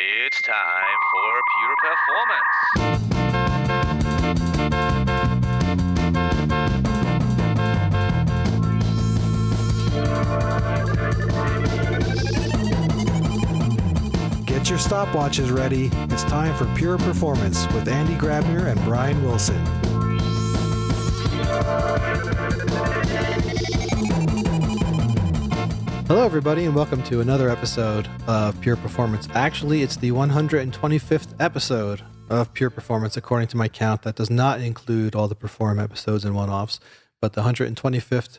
It's time for Pure Performance. Get your stopwatches ready. It's time for Pure Performance with Andy Grabner and Brian Wilson. Hello, everybody, and welcome to another episode of Pure Performance. Actually, it's the 125th episode of Pure Performance, according to my count. That does not include all the Perform episodes and one-offs, but the 125th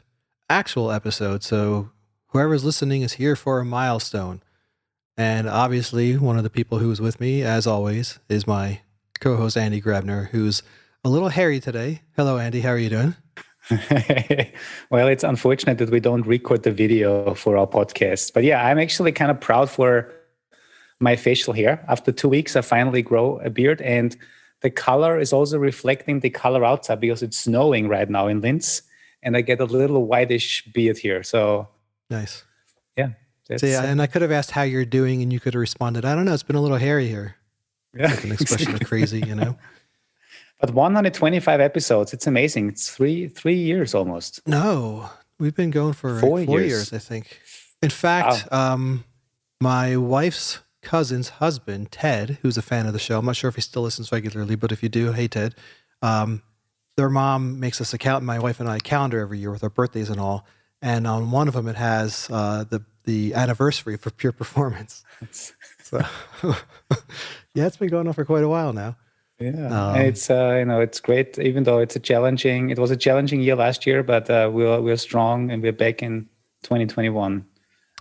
actual episode. So whoever's listening is here for a milestone. And obviously, one of the people who's with me, as always, is my co-host, Andy Grabner, who's a little hairy today. Hello, Andy. How are you doing? Well, it's unfortunate that we don't record the video for our podcast. But yeah, I'm actually kind of proud for my facial hair. After 2 weeks, I finally grow a beard. And the color is also reflecting the color outside because it's snowing right now in Linz. And I get a little whitish beard here. So nice. Yeah. So yeah, and I could have asked how you're doing, and you could have responded, I don't know, it's been a little hairy here. Yeah. Like an expression of crazy, you know? But 125 episodes, it's amazing. It's three years almost. No, we've been going for 4 years, I think. In fact, my wife's cousin's husband, Ted, who's a fan of the show, I'm not sure if he still listens regularly, but if you do, hey, Ted, their mom makes us my wife and I, a calendar every year with our birthdays and all. And on one of them, it has the anniversary for Pure Performance. So, yeah, it's been going on for quite a while now. Yeah, and it's it's great. Even though it was a challenging year last year, but we're strong and we're back in 2021.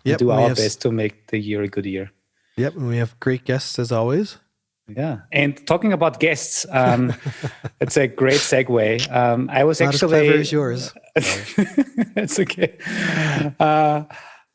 Yep, do our best to make the year a good year. Yep, and we have great guests as always. Yeah, and talking about guests, it's a great segue. I was Not actually as clever as yours. It's okay.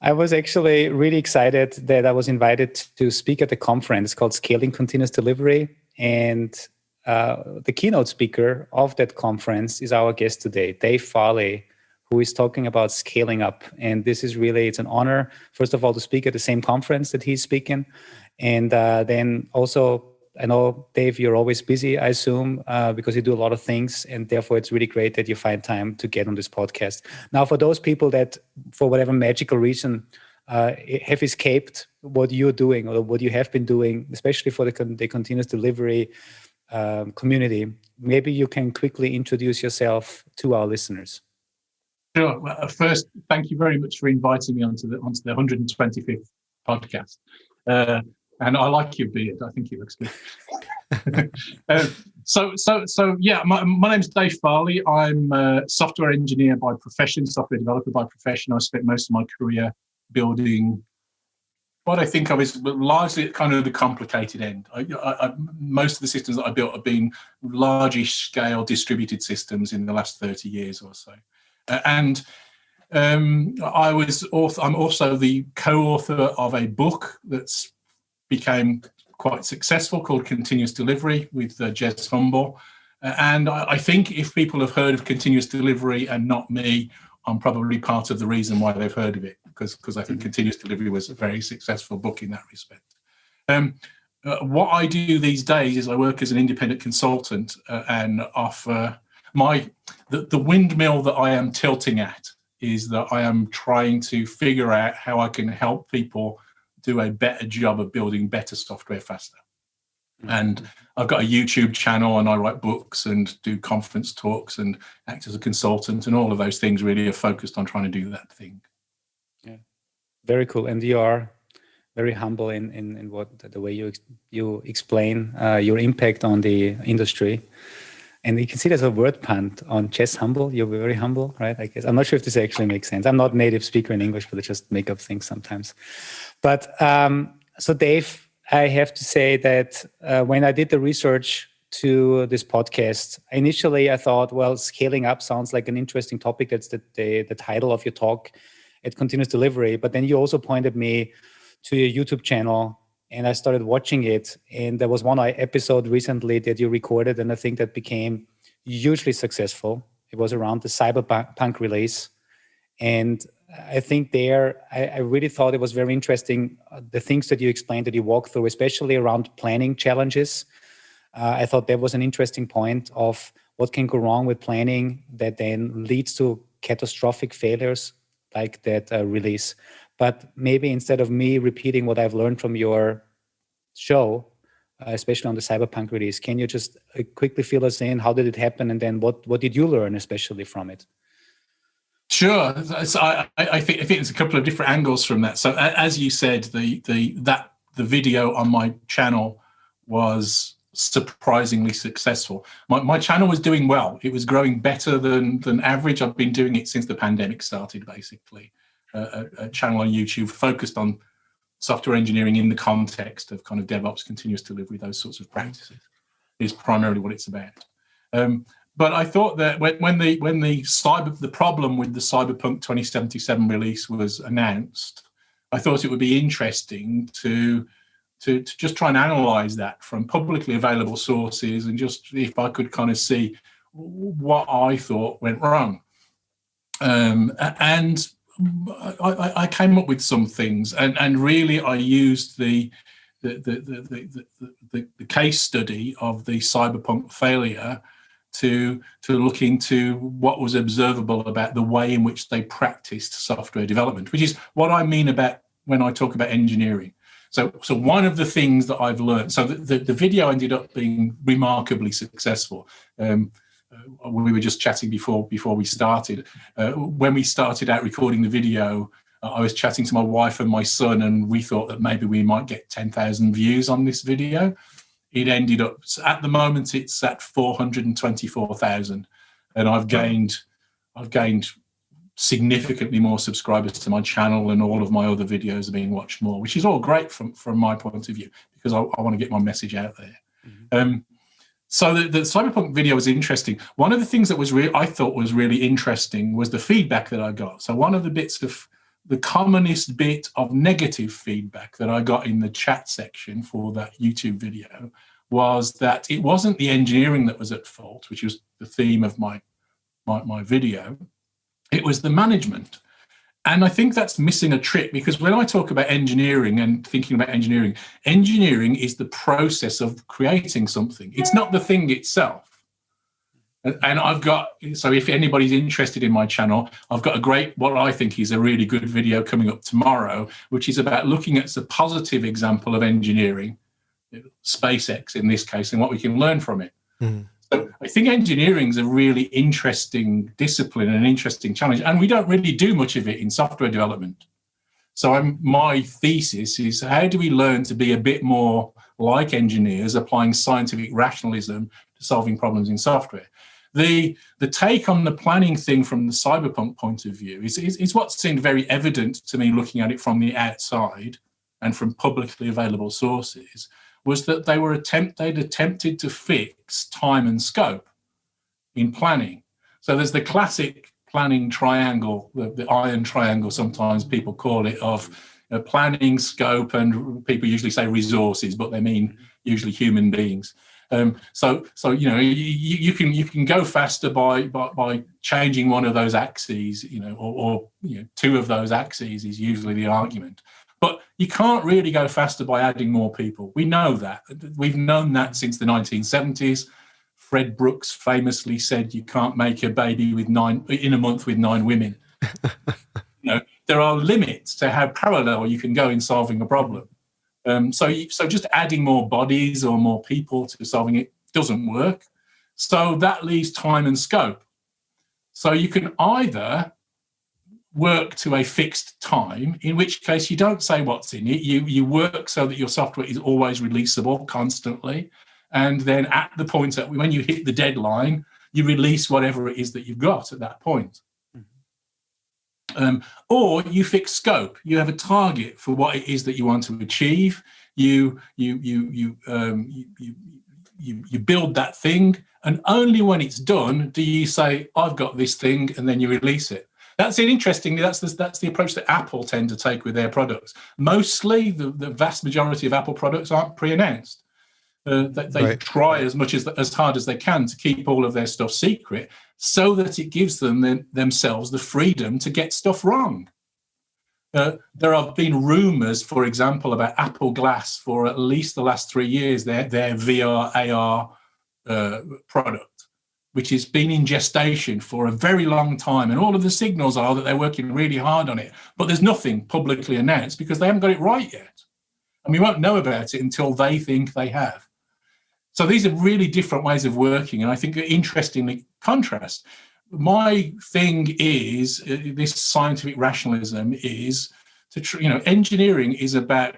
I was actually really excited that I was invited to speak at a conference called Scaling Continuous Delivery. And the keynote speaker of that conference is our guest today, Dave Farley, who is talking about scaling up. And this is really, it's an honor, first of all, to speak at the same conference that he's speaking. And then also, I know, Dave, you're always busy, I assume, because you do a lot of things. And therefore, it's really great that you find time to get on this podcast. Now, for those people that, for whatever magical reason, have escaped what you're doing or what you have been doing, especially for the continuous delivery community, maybe you can quickly introduce yourself to our listeners. Sure. Well, first, thank you very much for inviting me onto the 125th podcast. And I like your beard. I think it looks good. So yeah, my name's Dave Farley. I'm a software engineer by profession, software developer by profession. I spent most of my career building what I think of as largely at kind of the complicated end. Most of the systems that I built have been largish scale distributed systems in the last 30 years or so. I'm also the co-author of a book that's became quite successful called Continuous Delivery with Jez Humble. And I think if people have heard of Continuous Delivery and not me, I'm probably part of the reason why they've heard of it, because I think Continuous Delivery was a very successful book in that respect. What I do these days is I work as an independent consultant and offer the windmill that I am tilting at is that I am trying to figure out how I can help people do a better job of building better software faster. And I've got a YouTube channel and I write books and do conference talks and act as a consultant, and all of those things really are focused on trying to do that thing. Yeah, very cool. And you are very humble in what the way you explain your impact on the industry. And you can see there's a word pun on Jez Humble. You're very humble, right? I guess I'm not sure if this actually makes sense. I'm not a native speaker in English, but I just make up things sometimes. But so Dave, I have to say that when I did the research to this podcast, initially I thought, well, scaling up sounds like an interesting topic. That's the title of your talk at Continuous Delivery. But then you also pointed me to your YouTube channel, and I started watching it. And there was one episode recently that you recorded, and I think that became hugely successful. It was around the Cyberpunk release. And I think I really thought it was very interesting, the things that you explained, that you walked through, especially around planning challenges. I thought that was an interesting point of what can go wrong with planning that then leads to catastrophic failures like that release. But maybe instead of me repeating what I've learned from your show, especially on the Cyberpunk release, can you just quickly fill us in? How did it happen? And then what did you learn especially from it? Sure. So I think there's a couple of different angles from that. So as you said, the video on my channel was surprisingly successful. My channel was doing well. It was growing better than average. I've been doing it since the pandemic started, basically. A channel on YouTube focused on software engineering in the context of kind of DevOps, continuous delivery, those sorts of practices is primarily what it's about. But I thought that when the problem with the Cyberpunk 2077 release was announced, I thought it would be interesting to just try and analyze that from publicly available sources, and just if I could kind of see what I thought went wrong. And I came up with some things, and really I used the case study of the Cyberpunk failure to look into what was observable about the way in which they practiced software development, which is what I mean about when I talk about engineering. So one of the things that I've learned, so the video ended up being remarkably successful. We were just chatting before we started. When we started out recording the video, I was chatting to my wife and my son, and we thought that maybe we might get 10,000 views on this video. It ended up, at the moment, it's at 424,000, and I've gained significantly more subscribers to my channel, and all of my other videos are being watched more, which is all great from my point of view, because I want to get my message out there. Mm-hmm. So the Cyberpunk video was interesting. One of the things that I thought was really interesting was the feedback that I got. So one of the commonest bit of negative feedback that I got in the chat section for that YouTube video was that it wasn't the engineering that was at fault, which was the theme of my video. It was the management. And I think that's missing a trick, because when I talk about engineering and thinking about engineering is the process of creating something. It's not the thing itself. And so if anybody's interested in my channel, I've got what I think is a really good video coming up tomorrow, which is about looking at the positive example of engineering, SpaceX in this case, and what we can learn from it. Mm. So I think engineering is a really interesting discipline and an interesting challenge, and we don't really do much of it in software development. So my thesis is, how do we learn to be a bit more like engineers, applying scientific rationalism to solving problems in software? The take on the planning thing from the Cyberpunk point of view is what seemed very evident to me looking at it from the outside and from publicly available sources, was that they'd attempted to fix time and scope in planning. So there's the classic planning triangle, the iron triangle sometimes people call it, of planning, scope, and people usually say resources, but they mean usually human beings. So you can go faster by changing one of those axes, or two of those axes is usually the argument. But you can't really go faster by adding more people. We know that. We've known that since the 1970s. Fred Brooks famously said you can't make a baby in a month with 9 women. There are limits to how parallel you can go in solving a problem. So just adding more bodies or more people to solving it doesn't work. So that leaves time and scope. So you can either work to a fixed time, in which case you don't say what's in it. You work so that your software is always releasable constantly. And then at the point that when you hit the deadline, you release whatever it is that you've got at that point. Or you fix scope. You have a target for what it is that you want to achieve. You build that thing, and only when it's done do you say, "I've got this thing," and then you release it. That's it. Interestingly, that's the approach that Apple tend to take with their products. Mostly, the vast majority of Apple products aren't pre-announced. They try as hard as they can to keep all of their stuff secret, so that it gives them themselves the freedom to get stuff wrong. There have been rumors, for example, about Apple Glass for at least the last 3 years, their VR, AR product, which has been in gestation for a very long time. And all of the signals are that they're working really hard on it. But there's nothing publicly announced because they haven't got it right yet. And we won't know about it until they think they have. So these are really different ways of working. And I think interestingly contrast. My thing is this scientific rationalism is to, engineering is about,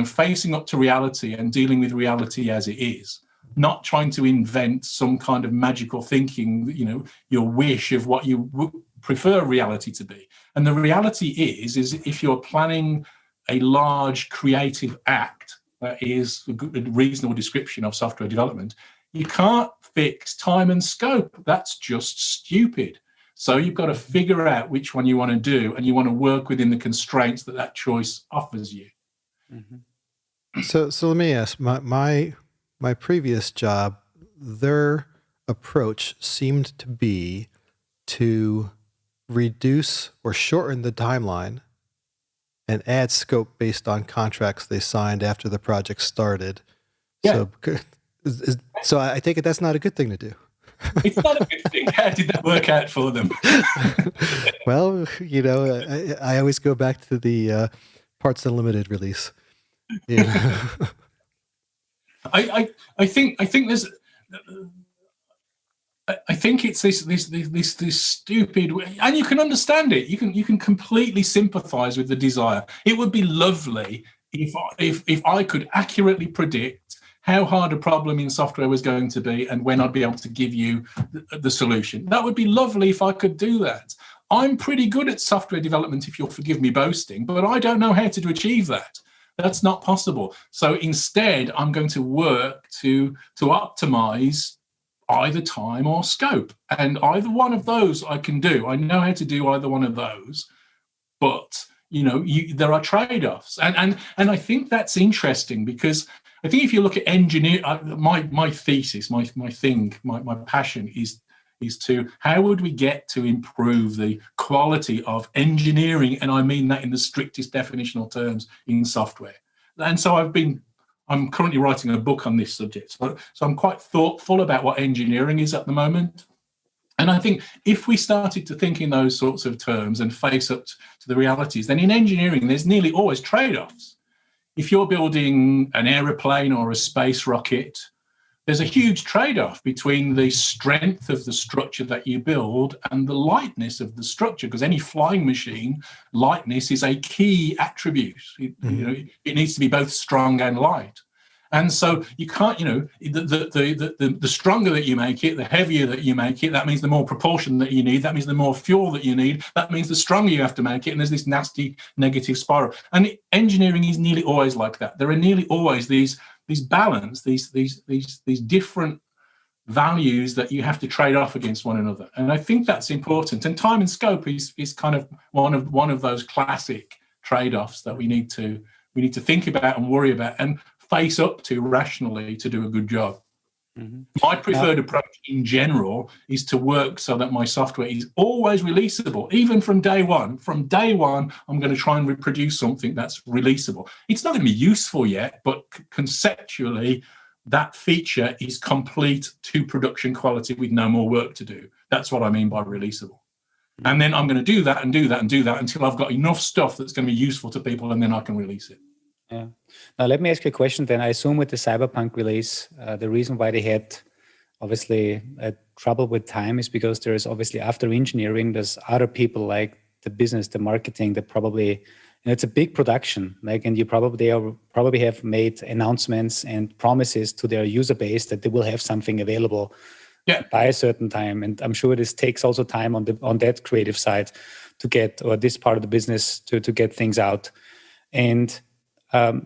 facing up to reality and dealing with reality as it is, not trying to invent some kind of magical thinking, your wish of what you would prefer reality to be. And the reality is if you're planning a large creative act, that is a reasonable description of software development, you can't fix time and scope. That's just stupid. So you've got to figure out which one you want to do, and you want to work within the constraints that choice offers you. Mm-hmm. So let me ask, my previous job, their approach seemed to be to reduce or shorten the timeline and add scope based on contracts they signed after the project started. Yeah. So I take it that's not a good thing to do. It's not a good thing. How did that work out for them? Well, I always go back to the Parts Unlimited release. I think there's. I think it's this stupid, and you can understand it. You can completely sympathise with the desire. It would be lovely if I could accurately predict how hard a problem in software was going to be and when I'd be able to give you the solution. That would be lovely if I could do that. I'm pretty good at software development, if you'll forgive me boasting, but I don't know how to achieve that. That's not possible. So instead, I'm going to work to optimize either time or scope. And either one of those I can do. I know how to do either one of those, but there are trade-offs. And I think that's interesting because I think if you look at engineer, my thesis, my passion is to how would we get to improve the quality of engineering, and I mean that in the strictest definitional terms in software. And so I'm currently writing a book on this subject. So I'm quite thoughtful about what engineering is at the moment. And I think if we started to think in those sorts of terms and face up to the realities, then in engineering, there's nearly always trade-offs. If you're building an aeroplane or a space rocket, there's a huge trade-off between the strength of the structure that you build and the lightness of the structure, because any flying machine, lightness is a key attribute. It needs to be both strong and light. And so you can't, the stronger that you make it, the heavier that you make it, that means the more propulsion that you need, that means the more fuel that you need, that means the stronger you have to make it, and there's this nasty negative spiral. And engineering is nearly always like that. There are nearly always these balance, these different values that you have to trade off against one another. And I think that's important. And time and scope is kind of one of those classic trade-offs that we need to think about and worry about and face up to rationally to do a good job. Mm-hmm. My preferred approach in general is to work so that my software is always releasable, even from day one. From day one, I'm going to try and reproduce something that's releasable. It's not going to be useful yet, but conceptually, that feature is complete to production quality with no more work to do. That's what I mean by releasable. Mm-hmm. And then I'm going to do that and do that and do that until I've got enough stuff that's going to be useful to people, and then I can release it. Yeah. Now, let me ask you a question then. I assume with the Cyberpunk release, the reason why they had obviously trouble with time is because there's obviously after engineering, there's other people like the business, the marketing that probably, it's a big production, and they probably have made announcements and promises to their user base that they will have something available by a certain time. And I'm sure this takes also time on that creative side to get, or this part of the business to get things out. And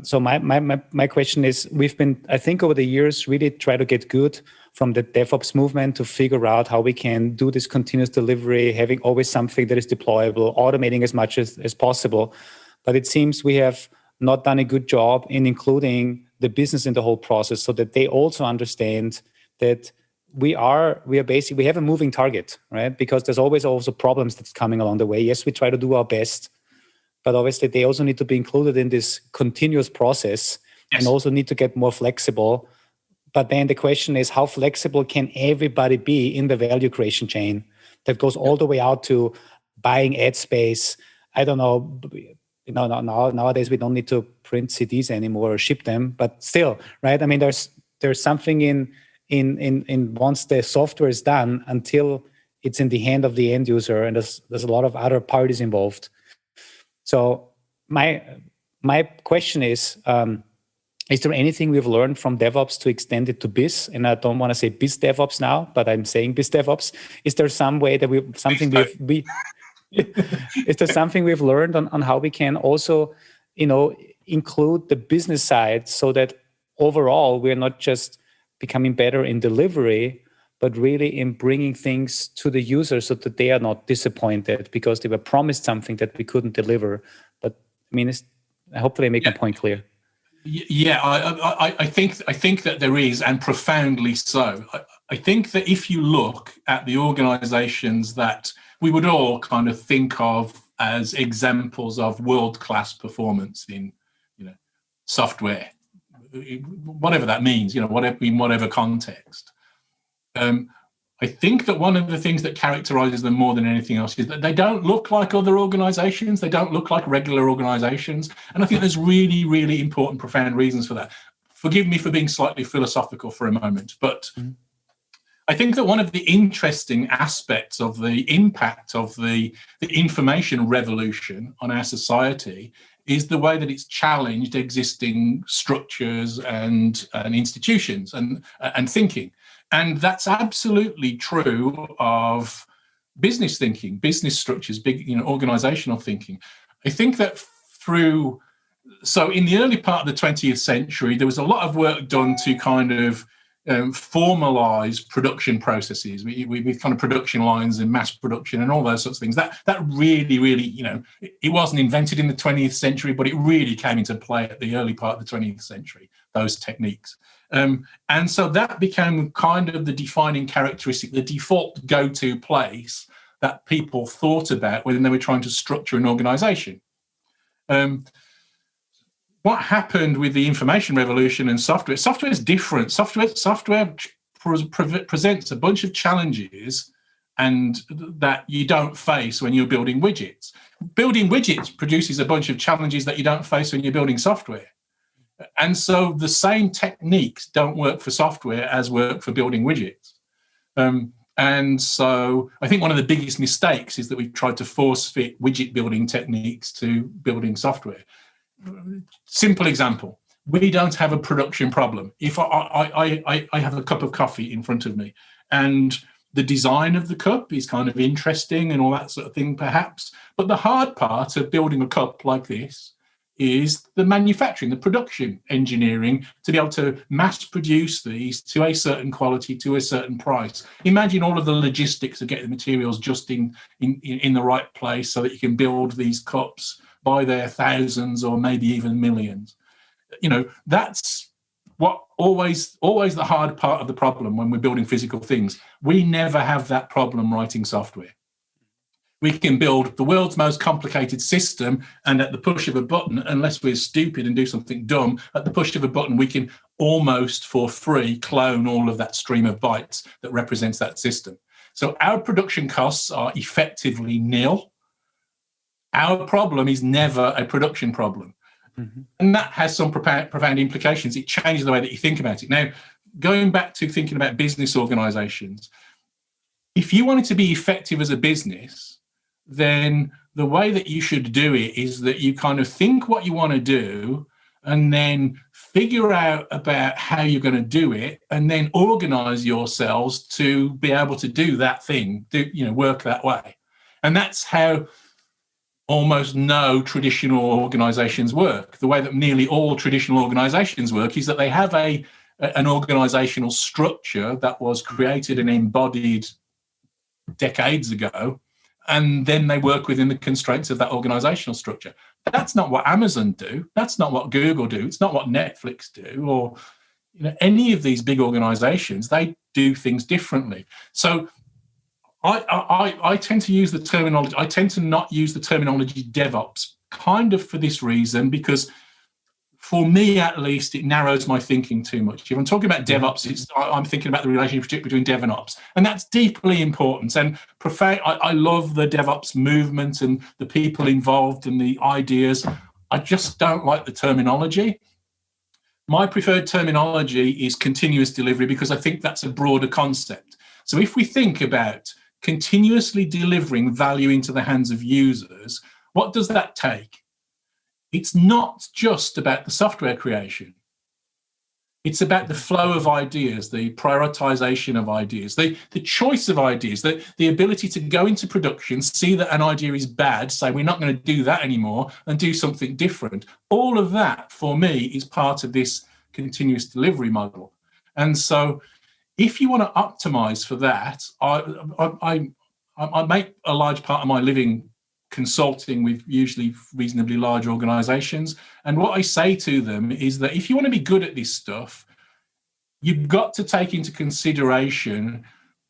so my question is, we've been, I think over the years, really try to get good from the DevOps movement to figure out how we can do this continuous delivery, having always something that is deployable, automating as much as possible. But it seems we have not done a good job in including the business in the whole process so that they also understand that we have a moving target, right? Because there's always also problems that's coming along the way. Yes, we try to do our best, but obviously they also need to be included in this continuous process and also need to get more flexible. But then the question is, how flexible can everybody be in the value creation chain that goes all the way out to buying ad space? I don't know. Nowadays we don't need to print CDs anymore or ship them, but still, right? I mean, there's something in once the software is done until it's in the hand of the end user, and there's a lot of other parties involved. So my question is there anything we've learned from DevOps to extend it to Biz? And I don't want to say Biz DevOps now, but I'm saying Biz DevOps. Is there some way that is there something we've learned on how we can also, include the business side so that overall we're not just becoming better in delivery, but really in bringing things to the user so that they are not disappointed because they were promised something that we couldn't deliver. But I mean, hopefully I make my point clear. Yeah, I think that there is, and profoundly so. I think that if you look at the organizations that we would all kind of think of as examples of world-class performance in, software, whatever that means, in whatever context. I think that one of the things that characterizes them more than anything else is that they don't look like other organizations. They don't look like regular organizations. And I think there's really, really important, profound reasons for that. Forgive me for being slightly philosophical for a moment, but I think that one of the interesting aspects of the impact of the information revolution on our society is the way that it's challenged existing structures and institutions and thinking. And that's absolutely true of business thinking, business structures, big, organizational thinking. I think that so in the early part of the 20th century, there was a lot of work done to kind of formalize production processes with kind of production lines and mass production and all those sorts of things. That really, really, it wasn't invented in the 20th century, but it really came into play at the early part of the 20th century, those techniques. And so that became kind of the defining characteristic, the default go-to place that people thought about when they were trying to structure an organization. What happened with the information revolution and software is different. Software presents a bunch of challenges and that you don't face when you're building widgets. Building widgets produces a bunch of challenges that you don't face when you're building software. And so the same techniques don't work for software as work for building widgets. And so I think one of the biggest mistakes is that we've tried to force fit widget building techniques to building software. Simple example, we don't have a production problem. If I have a cup of coffee in front of me and the design of the cup is kind of interesting and all that sort of thing, perhaps, but the hard part of building a cup like this is the manufacturing, the production engineering to be able to mass produce these to a certain quality, to a certain price. Imagine all of the logistics of getting the materials just in the right place so that you can build these cups by their thousands or maybe even millions. That's what always the hard part of the problem when we're building physical things. We never have that problem writing software. We can build the world's most complicated system, and at the push of a button, unless we're stupid and do something dumb, at the push of a button, we can almost for free clone all of that stream of bytes that represents that system. So our production costs are effectively nil. Our problem is never a production problem. Mm-hmm. And that has some profound implications. It changes the way that you think about it. Now, going back to thinking about business organizations, if you wanted to be effective as a business, then the way that you should do it is that you kind of think what you want to do and then figure out about how you're going to do it and then organize yourselves to be able to do that thing, work that way. And that's how almost no traditional organizations work. The way that nearly all traditional organizations work is that they have an organizational structure that was created and embodied decades ago, and then they work within the constraints of that organizational structure. That's not what Amazon do. That's not what Google do. It's not what Netflix do, or any of these big organizations. They do things differently. So I tend to use the terminology. I tend to not use the terminology DevOps kind of for this reason, because for me, at least, it narrows my thinking too much. If I'm talking about DevOps, I'm thinking about the relationship between Dev and Ops, and that's deeply important. And I love the DevOps movement and the people involved and the ideas. I just don't like the terminology. My preferred terminology is continuous delivery, because I think that's a broader concept. So if we think about continuously delivering value into the hands of users, what does that take? It's not just about the software creation. It's about the flow of ideas, the prioritization of ideas, the choice of ideas, the ability to go into production, see that an idea is bad, say we're not going to do that anymore and do something different. All of that, for me, is part of this continuous delivery model. And so if you want to optimize for that, I make a large part of my living consulting with usually reasonably large organizations. And what I say to them is that if you want to be good at this stuff, you've got to take into consideration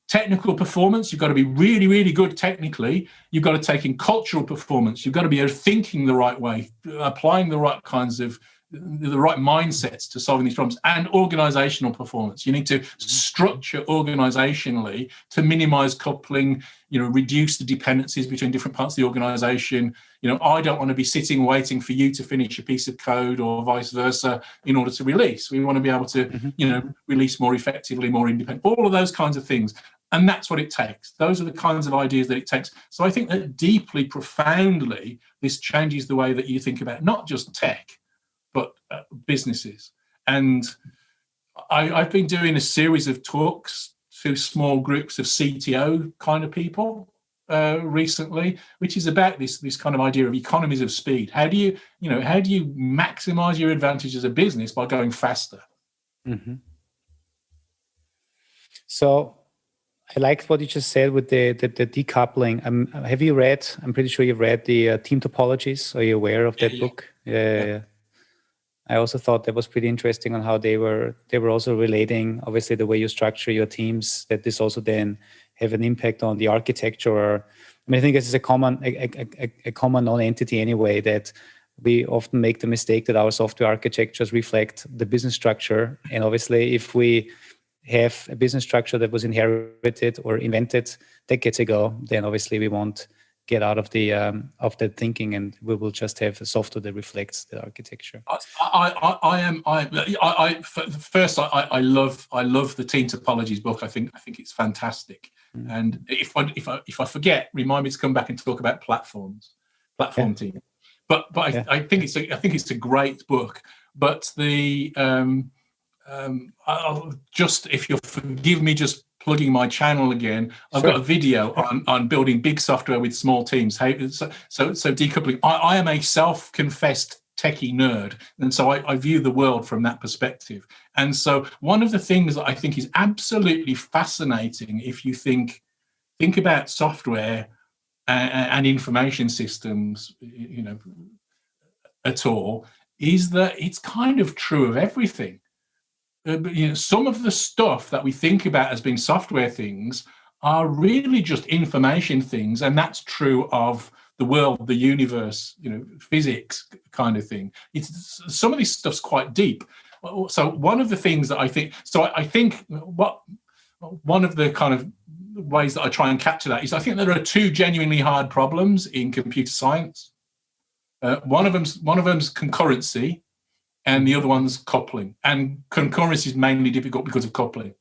technical performance. You've got to be really, really good technically. You've got to take in cultural performance. You've got to be thinking the right way, applying the right kinds of the right mindsets to solving these problems, and organizational performance. You need to structure organizationally to minimize coupling, reduce the dependencies between different parts of the organization. I don't want to be sitting waiting for you to finish a piece of code or vice versa in order to release. We want to be able to, release more effectively, more independent, all of those kinds of things. And that's what it takes. Those are the kinds of ideas that it takes. So I think that deeply, profoundly, this changes the way that you think about not just tech, but businesses. And I've been doing a series of talks to small groups of CTO kind of people recently, which is about this kind of idea of economies of speed. How do you maximize your advantage as a business by going faster? Mm-hmm. So I liked what you just said with the decoupling. Have you read? I'm pretty sure you've read the team topologies. Are you aware of that book? Yeah. I also thought that was pretty interesting on how they were also relating, obviously, the way you structure your teams, that this also then have an impact on the architecture. I think this is a common non-entity anyway, that we often make the mistake that our software architectures reflect the business structure. And obviously, if we have a business structure that was inherited or invented decades ago, then obviously we won't get out of that thinking, and we will just have a software that reflects the architecture. I love the Team Topologies book. I think it's fantastic. Mm-hmm. And if I forget, remind me to come back and talk about platform team. But I think it's a great book. But I'll just, if you'll forgive me, just plugging my channel again. I've got a video on building big software with small teams. So decoupling. I am a self-confessed techie nerd, and so I view the world from that perspective. And so one of the things that I think is absolutely fascinating, if you think about software and information systems, at all, is that it's kind of true of everything. Some of the stuff that we think about as being software things are really just information things, and that's true of the world, the universe, physics kind of thing. Some of this stuff's quite deep. So one of the things that I think one of the kind of ways that I try and capture that is I think there are two genuinely hard problems in computer science. One of them's concurrency, and the other one's coupling. And concurrency is mainly difficult because of coupling.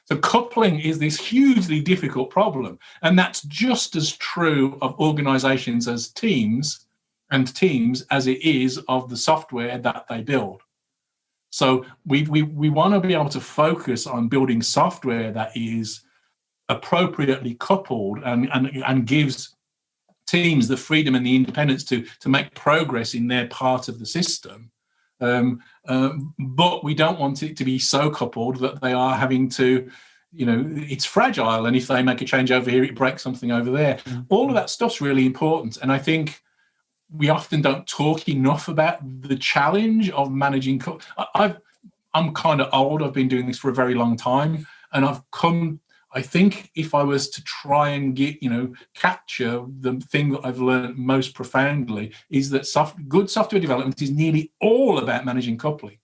So coupling is this hugely difficult problem. And that's just as true of organizations as teams as it is of the software that they build. So we want to be able to focus on building software that is appropriately coupled and gives teams the freedom and the independence to make progress in their part of the system. But we don't want it to be so coupled that they are having to, it's fragile. And if they make a change over here, it breaks something over there. Mm-hmm. All of that stuff's really important. And I think we often don't talk enough about the challenge of managing. I'm kind of old. I've been doing this for a very long time. And I've come I think if I was to try and capture the thing that I've learned most profoundly is that good software development is nearly all about managing coupling.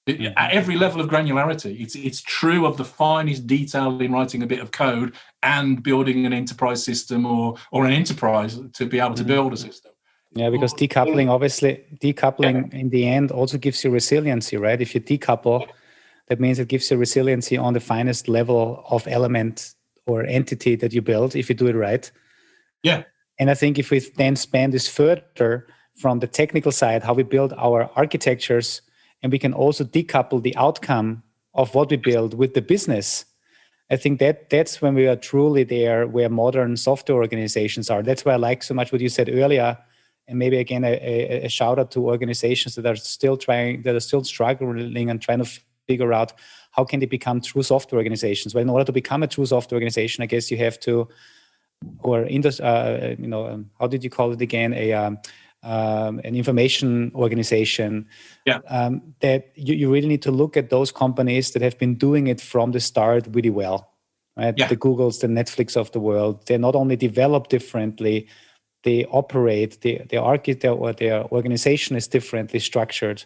At every level of granularity, it's true of the finest detail in writing a bit of code and building an enterprise system or an enterprise to be able to build a system. Yeah, because decoupling in the end also gives you resiliency, right? If you decouple, that means it gives you resiliency on the finest level of element or entity that you build, if you do it right. Yeah. And I think if we then span this further from the technical side, how we build our architectures, and we can also decouple the outcome of what we build with the business, I think that's when we are truly there where modern software organizations are. That's why I like so much what you said earlier. And maybe again, a shout out to organizations that are still struggling and trying to figure out how can they become true software organizations. Well, in order to become a true software organization, I guess you have to, how did you call it again? An information organization. Yeah. That you really need to look at those companies that have been doing it from the start really well, right? Yeah. The Googles, the Netflix of the world. They not only develop differently, they operate, their architect or their organization is differently structured.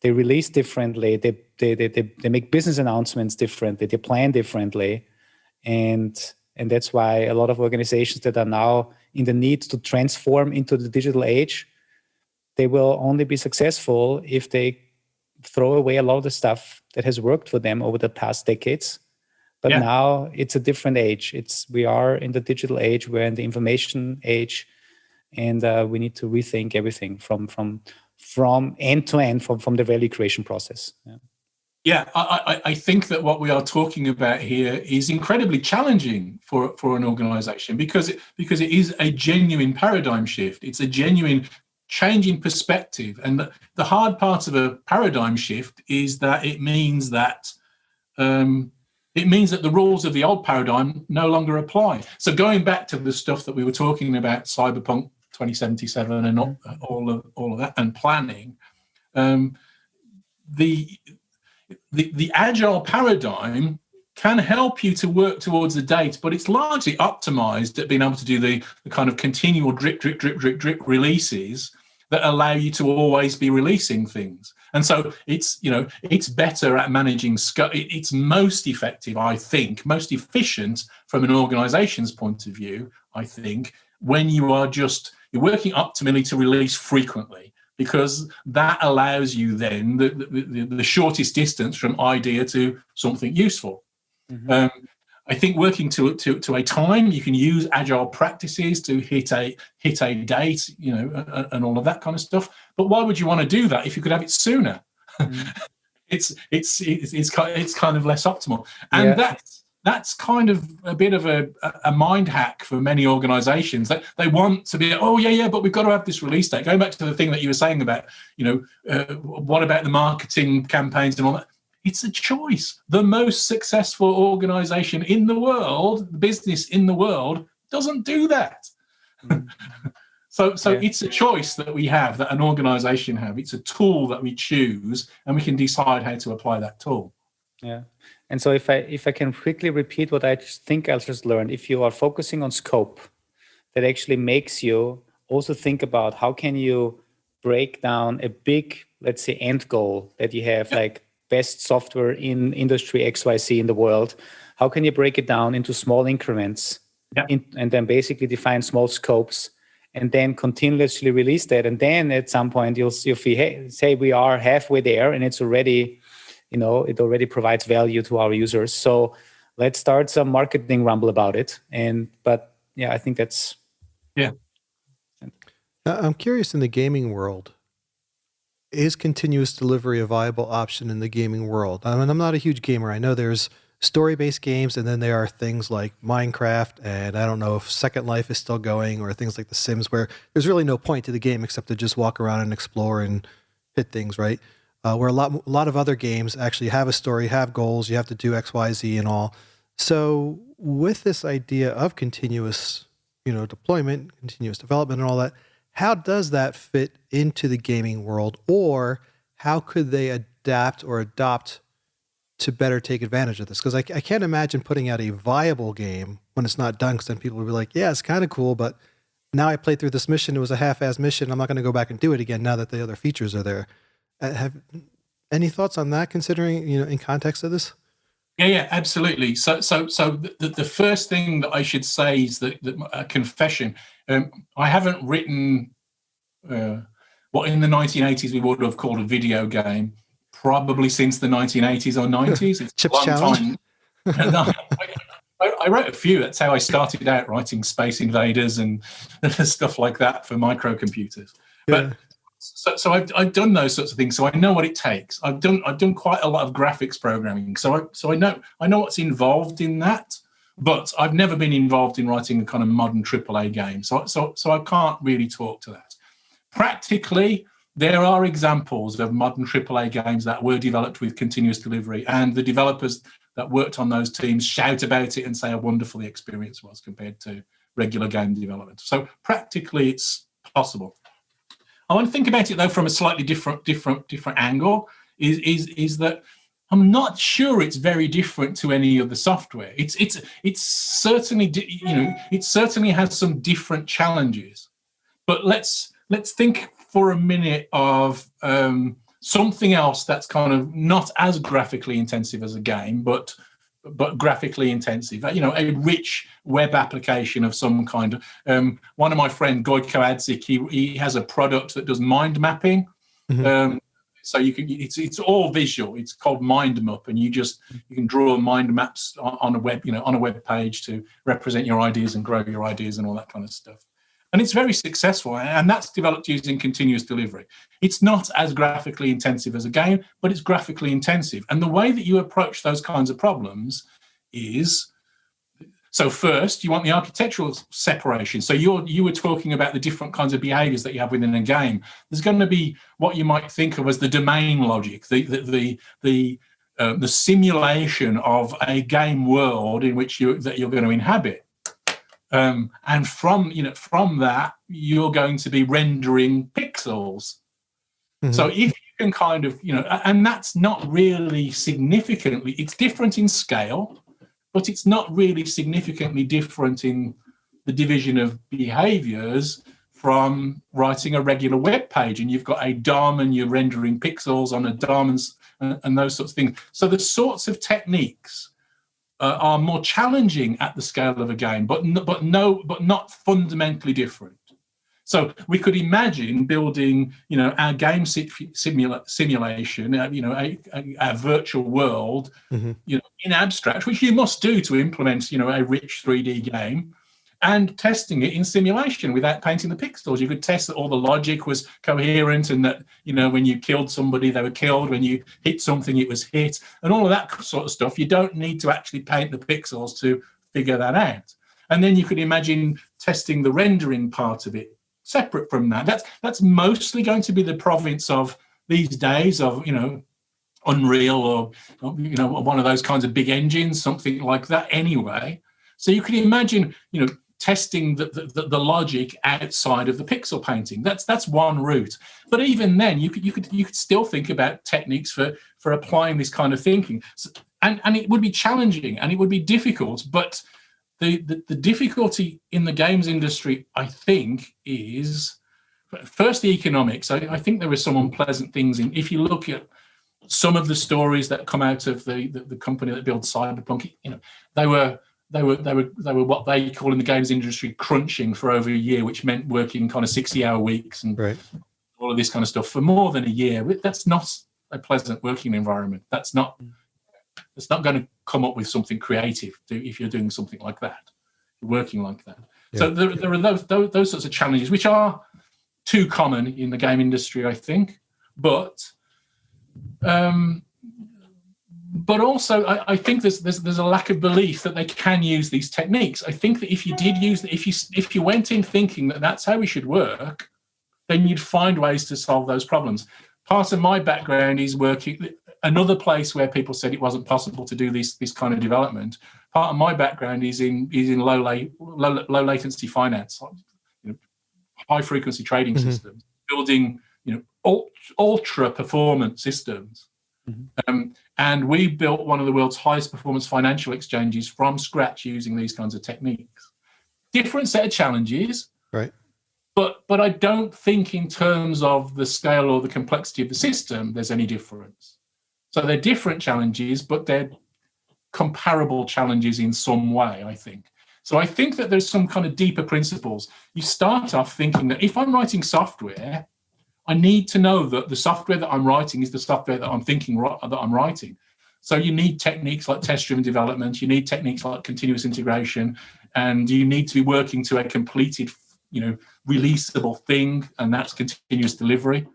They release differently. They make business announcements differently. They plan differently, and that's why a lot of organizations that are now in the need to transform into the digital age, they will only be successful if they throw away a lot of the stuff that has worked for them over the past decades. But now it's a different age. We are in the digital age. We're in the information age. And we need to rethink everything from end to end, from the value creation process. I think that what we are talking about here is incredibly challenging for an organization because it is a genuine paradigm shift. It's a genuine change in perspective. And the hard part of a paradigm shift is that it means that the rules of the old paradigm no longer apply. So going back to the stuff that we were talking about, Cyberpunk 2077 and all of that, and planning, the agile paradigm can help you to work towards the date, but it's largely optimized at being able to do the kind of continual drip releases that allow you to always be releasing things. And so it's better at managing scope. It's most effective, I think, most efficient from an organization's point of view, I think, when you're working optimally to release frequently, because that allows you then the shortest distance from idea to something useful. Mm-hmm. I think working to a time, you can use agile practices to hit a date, and all of that kind of stuff. But why would you want to do that if you could have it sooner? Mm-hmm. It's kind of less optimal, and that's kind of a bit of a mind hack for many organizations that they want to be, but we've got to have this release date. Going back to the thing that you were saying about, what about the marketing campaigns and all that? It's a choice. The most successful organization in the world, business in the world, doesn't do that. Mm-hmm. So it's a choice that we have, that an organization have. It's a tool that we choose, and we can decide how to apply that tool. Yeah. And so if I can quickly repeat what I think I just learned, if you are focusing on scope, that actually makes you also think about how can you break down a big, let's say, end goal that you have, like best software in industry XYZ in the world. How can you break it down into small increments and then basically define small scopes and then continuously release that? And then at some point you'll say we are halfway there and it's already, it already provides value to our users. So let's start some marketing rumble about it. I think that's... Yeah. I'm curious, in the gaming world, is continuous delivery a viable option in the gaming world? I mean, I'm not a huge gamer. I know there's story-based games, and then there are things like Minecraft, and I don't know if Second Life is still going, or things like The Sims, where there's really no point to the game except to just walk around and explore and hit things, right? Where a lot of other games actually have a story, have goals, you have to do X, Y, Z and all. So with this idea of continuous, deployment, continuous development and all that, how does that fit into the gaming world, or how could they adapt or adopt to better take advantage of this? Because I can't imagine putting out a viable game when it's not done, because then people will be like, yeah, it's kind of cool, but now I played through this mission. It was a half-ass mission. I'm not going to go back and do it again now that the other features are there. Have any thoughts on that, considering, in context of this? Yeah, absolutely. So the first thing that I should say is that a confession. I haven't written what in the 1980s we would have called a video game, probably since the 1980s or 90s. It's Chips a long Challenge. time. I wrote a few. That's how I started out, writing Space Invaders and stuff like that for microcomputers. Yeah. But so I've done those sorts of things. So I know what it takes. I've done quite a lot of graphics programming. So I know what's involved in that. But I've never been involved in writing a kind of modern AAA game. So I can't really talk to that. Practically, there are examples of modern AAA games that were developed with continuous delivery, and the developers that worked on those teams shout about it and say how wonderful the experience was compared to regular game development. So practically, it's possible. I want to think about it though from a slightly different angle. Is that I'm not sure it's very different to any other software. It's certainly it certainly has some different challenges. But let's think for a minute of something else that's kind of not as graphically intensive as a game, but graphically intensive. A rich web application of some kind. One of my friend Gojko Adzik, he has a product that does mind mapping. Mm-hmm. So it's all visual. It's called MindMap, and you can draw mind maps on a web page to represent your ideas and grow your ideas and all that kind of stuff. And it's very successful, and that's developed using continuous delivery. It's not as graphically intensive as a game, but it's graphically intensive. And the way that you approach those kinds of problems is, so first, you want the architectural separation. So you were talking about the different kinds of behaviors that you have within a game. There's going to be what you might think of as the domain logic, the simulation of a game world in which you're going to inhabit. And from that, you're going to be rendering pixels. Mm-hmm. So if you can kind of, and that's not really significantly, it's different in scale, but it's not really significantly different in the division of behaviors from writing a regular web page. And you've got a DOM and you're rendering pixels on a DOM and those sorts of things. So the sorts of techniques are more challenging at the scale of a game, but not fundamentally different. So we could imagine building, our game simulation, a virtual world, mm-hmm. In abstract, which you must do to implement, a rich 3D game, and testing it in simulation without painting the pixels. You could test that all the logic was coherent and that, when you killed somebody, they were killed. When you hit something, it was hit, and all of that sort of stuff. You don't need to actually paint the pixels to figure that out. And then you could imagine testing the rendering part of it separate from that. That's mostly going to be the province of these days of, Unreal or, one of those kinds of big engines, something like that anyway. So you could imagine, testing the logic outside of the pixel painting. That's one route. But even then, you could still think about techniques for applying this kind of thinking. So, and it would be challenging and it would be difficult. But the difficulty in the games industry, I think, is first the economics. I think there are some unpleasant things if you look at some of the stories that come out of the company that built Cyberpunk. They were what they call in the games industry crunching for over a year, which meant working kind of 60-hour weeks and right. all of this kind of stuff for more than a year. That's not a pleasant working environment. It's not going to come up with something creative if you're doing something like that, working like that. Yeah. So there are those sorts of challenges, which are too common in the game industry, I think. But also, I think there's a lack of belief that they can use these techniques. I think that if you did use, if you went in thinking that that's how we should work, then you'd find ways to solve those problems. Part of my background is working. Another place where people said it wasn't possible to do this kind of development. Part of my background is in low latency finance, high frequency trading mm-hmm. systems, building ultra performance systems. Mm-hmm. And we built one of the world's highest performance financial exchanges from scratch using these kinds of techniques. Different set of challenges, right? But I don't think in terms of the scale or the complexity of the system, there's any difference. So they're different challenges, but they're comparable challenges in some way, I think. So I think that there's some kind of deeper principles. You start off thinking that if I'm writing software, I need to know that the software that I'm writing is the software that I'm thinking that I'm writing. So you need techniques like test-driven development, you need techniques like continuous integration, and you need to be working to a completed, releasable thing, and that's continuous delivery.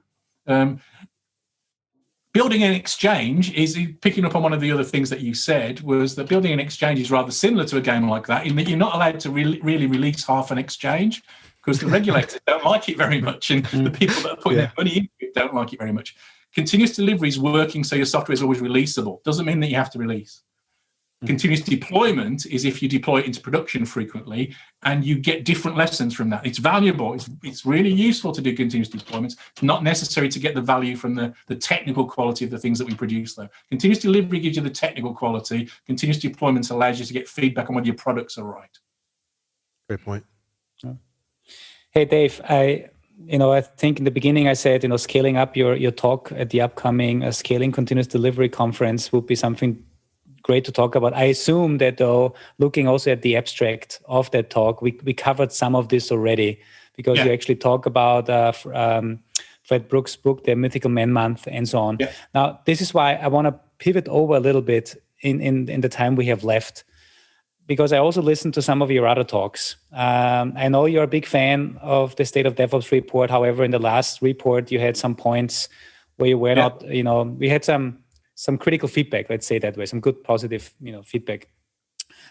Building an exchange is, picking up on one of the other things that you said, was that building an exchange is rather similar to a game like that, in that you're not allowed to really release half an exchange, because the regulators don't like it very much, and the people that are putting their money into it don't like it very much. Continuous delivery is working so your software is always releasable. Doesn't mean that you have to release. Continuous deployment is if you deploy it into production frequently and you get different lessons from that. It's valuable. It's really useful to do continuous deployments. It's not necessary to get the value from the technical quality of the things that we produce, though. Continuous delivery gives you the technical quality. Continuous deployment allows you to get feedback on whether your products are right. Great point. Hey, Dave, I think in the beginning I said, scaling up your talk at the upcoming Scaling Continuous Delivery conference would be something great to talk about. I assume that, though, looking also at the abstract of that talk, we covered some of this already, because you actually talk about Fred Brooks' book, The Mythical Man Month, and so on. Yeah. Now, this is why I want to pivot over a little bit in the time we have left, because I also listened to some of your other talks. I know you're a big fan of the State of DevOps report. However, in the last report, you had some points where you were not, we had some critical feedback, let's say that way, some good positive, feedback.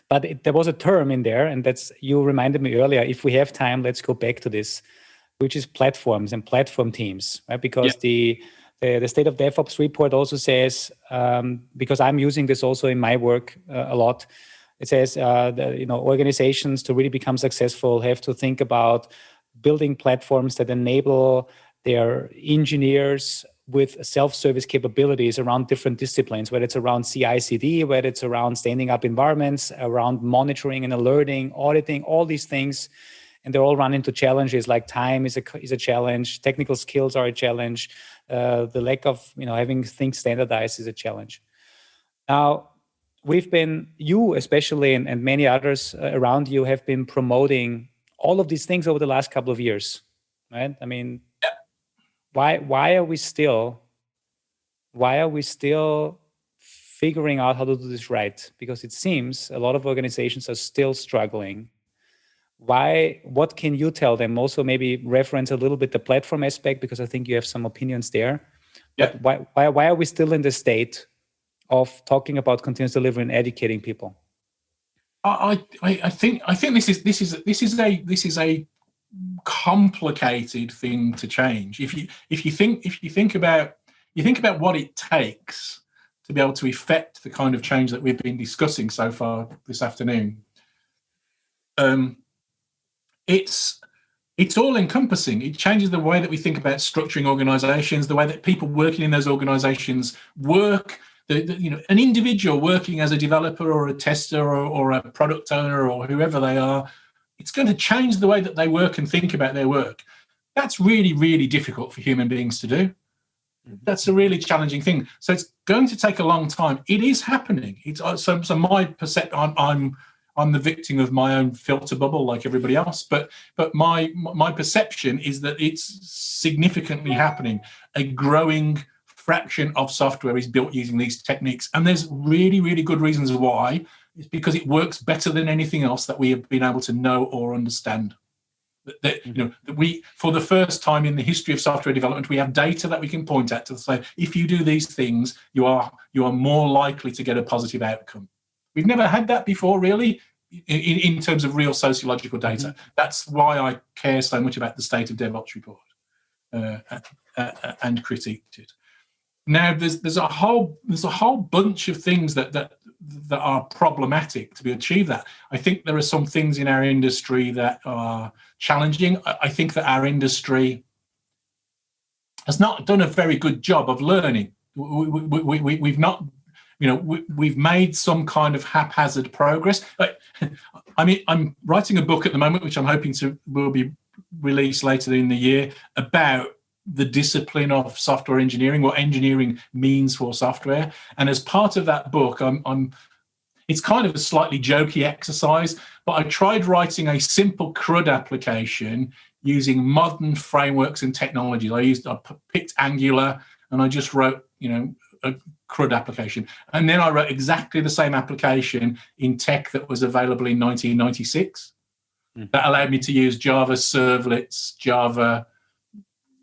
But there was a term in there, and you reminded me earlier, if we have time, let's go back to this, which is platforms and platform teams, right? Because the State of DevOps report also says, because I'm using this also in my work a lot, it says, organizations to really become successful have to think about building platforms that enable their engineers with self-service capabilities around different disciplines, whether it's around CI/CD, whether it's around standing up environments, around monitoring and alerting, auditing, all these things. And they're all run into challenges like time is a challenge, technical skills are a challenge, the lack of having things standardized is a challenge. Now, you especially, and many others around you have been promoting all of these things over the last couple of years, right? I mean, why are we still figuring out how to do this right? Because it seems a lot of organizations are still struggling. What can you tell them? Also, maybe reference a little bit the platform aspect, because I think you have some opinions there. Yeah. But why are we still in the state of talking about continuous delivery and educating people? I think this is a complicated thing to change. If you think about what it takes to be able to effect the kind of change that we've been discussing so far this afternoon, it's all encompassing. It changes the way that we think about structuring organizations, the way that people working in those organizations work. An individual working as a developer or a tester or a product owner or whoever they are, it's going to change the way that they work and think about their work. That's really, really difficult for human beings to do. That's a really challenging thing. So it's going to take a long time. It is happening. So my perception, I'm the victim of my own filter bubble, like everybody else. But my perception is that it's significantly happening. A growing fraction of software is built using these techniques, and there's really, really good reasons why. It's because it works better than anything else that we have been able to know or understand. That we, for the first time in the history of software development, we have data that we can point at to say, if you do these things, you are more likely to get a positive outcome. We've never had that before, really, in terms of real sociological data. Mm-hmm. That's why I care so much about the State of DevOps report and critiqued it. Now, there's a whole bunch of things that are problematic to be achieved. That I think there are some things in our industry that are challenging. I think that our industry has not done a very good job of learning. We've not we've made some kind of haphazard progress. I mean, I'm writing a book at the moment, which I'm hoping will be released later in the year, about the discipline of software engineering, what engineering means for software. And as part of that book, it's kind of a slightly jokey exercise, but I tried writing a simple CRUD application using modern frameworks and technologies. I picked Angular, and I just wrote, a CRUD application. And then I wrote exactly the same application in tech that was available in 1996. That allowed me to use Java servlets, Java,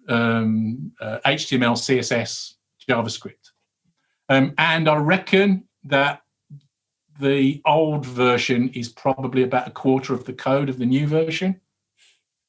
HTML, CSS, JavaScript. And I reckon that the old version is probably about a quarter of the code of the new version.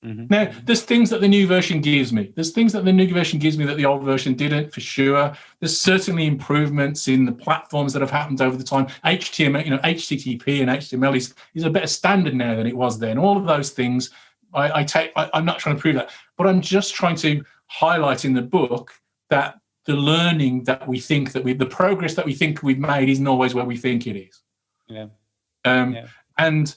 Mm-hmm. Now, there's things that the new version gives me. There's things that the new version gives me that the old version didn't, for sure. There's certainly improvements in the platforms that have happened over the time. HTML, HTTP and HTML is a better standard now than it was then. All of those things, I'm not trying to prove that, but I'm just trying to highlight in the book that the learning that we think the progress that we think we've made isn't always where we think it is. Yeah. And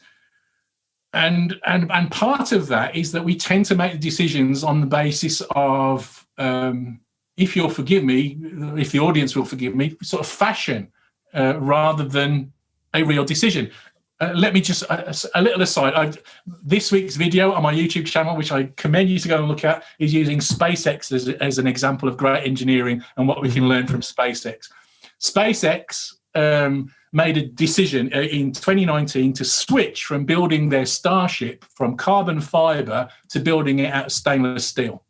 part of that is that we tend to make decisions on the basis of, if you'll forgive me, if the audience will forgive me, sort of fashion rather than a real decision. Let me just, a little aside, this week's video on my YouTube channel, which I commend you to go and look at, is using SpaceX as an example of great engineering and what we can learn from SpaceX. SpaceX made a decision in 2019 to switch from building their Starship from carbon fiber to building it out of stainless steel.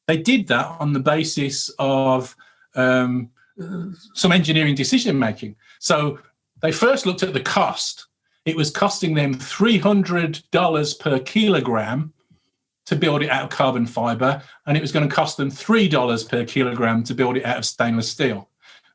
They did that on the basis of some engineering decision making. So they first looked at the cost. It was costing them $300 per kilogram to build it out of carbon fiber, and it was going to cost them $3 per kilogram to build it out of stainless steel.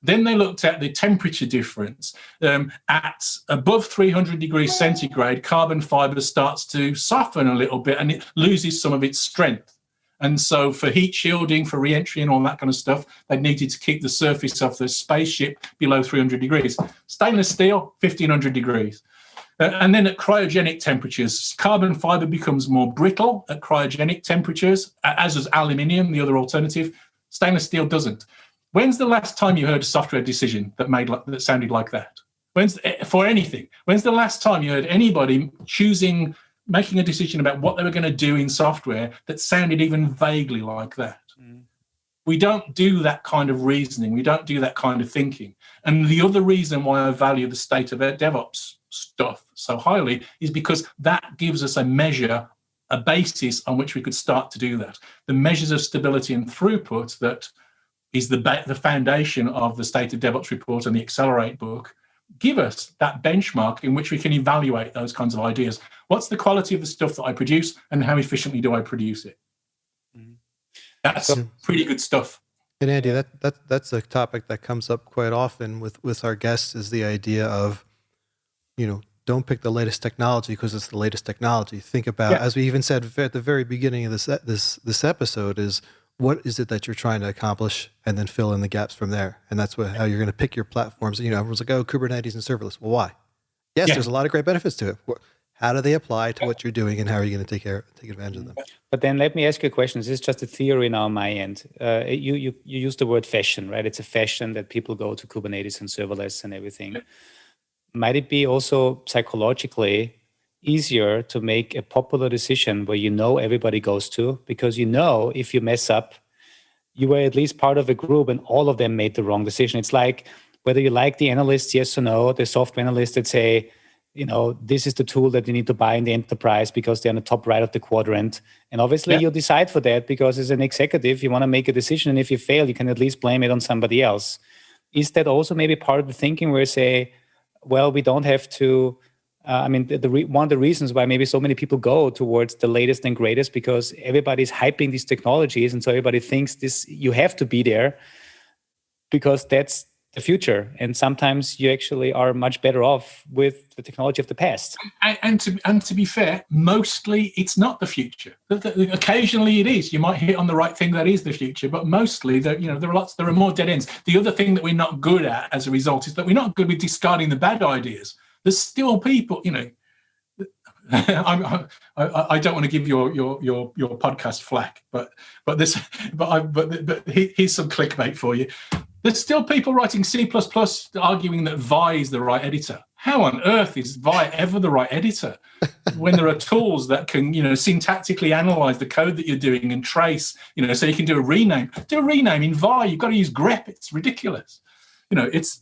Then they looked at the temperature difference. At above 300 degrees centigrade, carbon fiber starts to soften a little bit and it loses some of its strength. And so for heat shielding, for re-entry and all that kind of stuff, they needed to keep the surface of the spaceship below 300 degrees. Stainless steel, 1500 degrees. And then at cryogenic temperatures, carbon fiber becomes more brittle at cryogenic temperatures, as does aluminium, the other alternative. Stainless steel doesn't. When's the last time you heard a software decision that sounded like that? For anything? When's the last time you heard anybody making a decision about what they were going to do in software that sounded even vaguely like that? We don't do that kind of reasoning. We don't do that kind of thinking. And the other reason why I value the state of DevOps stuff so highly is because that gives us a measure, a basis on which we could start to do that. The measures of stability and throughput that is the foundation of the State of DevOps report and the Accelerate book, give us that benchmark in which we can evaluate those kinds of ideas. What's the quality of the stuff that I produce and how efficiently do I produce it? That's pretty good stuff. And Andy, that's a topic that comes up quite often with our guests, is the idea of, don't pick the latest technology because it's the latest technology. Think about, as we even said at the very beginning of this episode, is what is it that you're trying to accomplish, and then fill in the gaps from there. And that's how you're going to pick your platforms. Everyone's like, oh, Kubernetes and serverless. Well, why? Yes, there's a lot of great benefits to it. How do they apply to what you're doing, and how are you going to take advantage of them? But then let me ask you a question. This is just a theory now on my end. You use the word fashion, right? It's a fashion that people go to Kubernetes and serverless and everything. Might it be also psychologically easier to make a popular decision where everybody goes to, because if you mess up, you were at least part of a group and all of them made the wrong decision. It's like whether you like the analysts, yes or no, the software analysts that say, this is the tool that you need to buy in the enterprise because they're on the top right of the quadrant. And obviously you decide for that because as an executive, you want to make a decision. And if you fail, you can at least blame it on somebody else. Is that also maybe part of the thinking where you say, well, we don't have to, one of the reasons why maybe so many people go towards the latest and greatest, because everybody's hyping these technologies. And so everybody thinks you have to be there because that's the future. And sometimes you actually are much better off with the technology of the past. And to be fair, mostly it's not the future. Occasionally it is. You might hit on the right thing that is the future, but mostly there are more dead ends. The other thing that we're not good at as a result is that we're not good with discarding the bad ideas. There's still people, I don't want to give your podcast flack, but here's some clickbait for you. There's still people writing C++ arguing that Vi is the right editor. How on earth is Vi ever the right editor when there are tools that can, syntactically analyze the code that you're doing and trace, so you can do a rename. Do a rename in Vi. You've got to use grep. It's ridiculous. It's.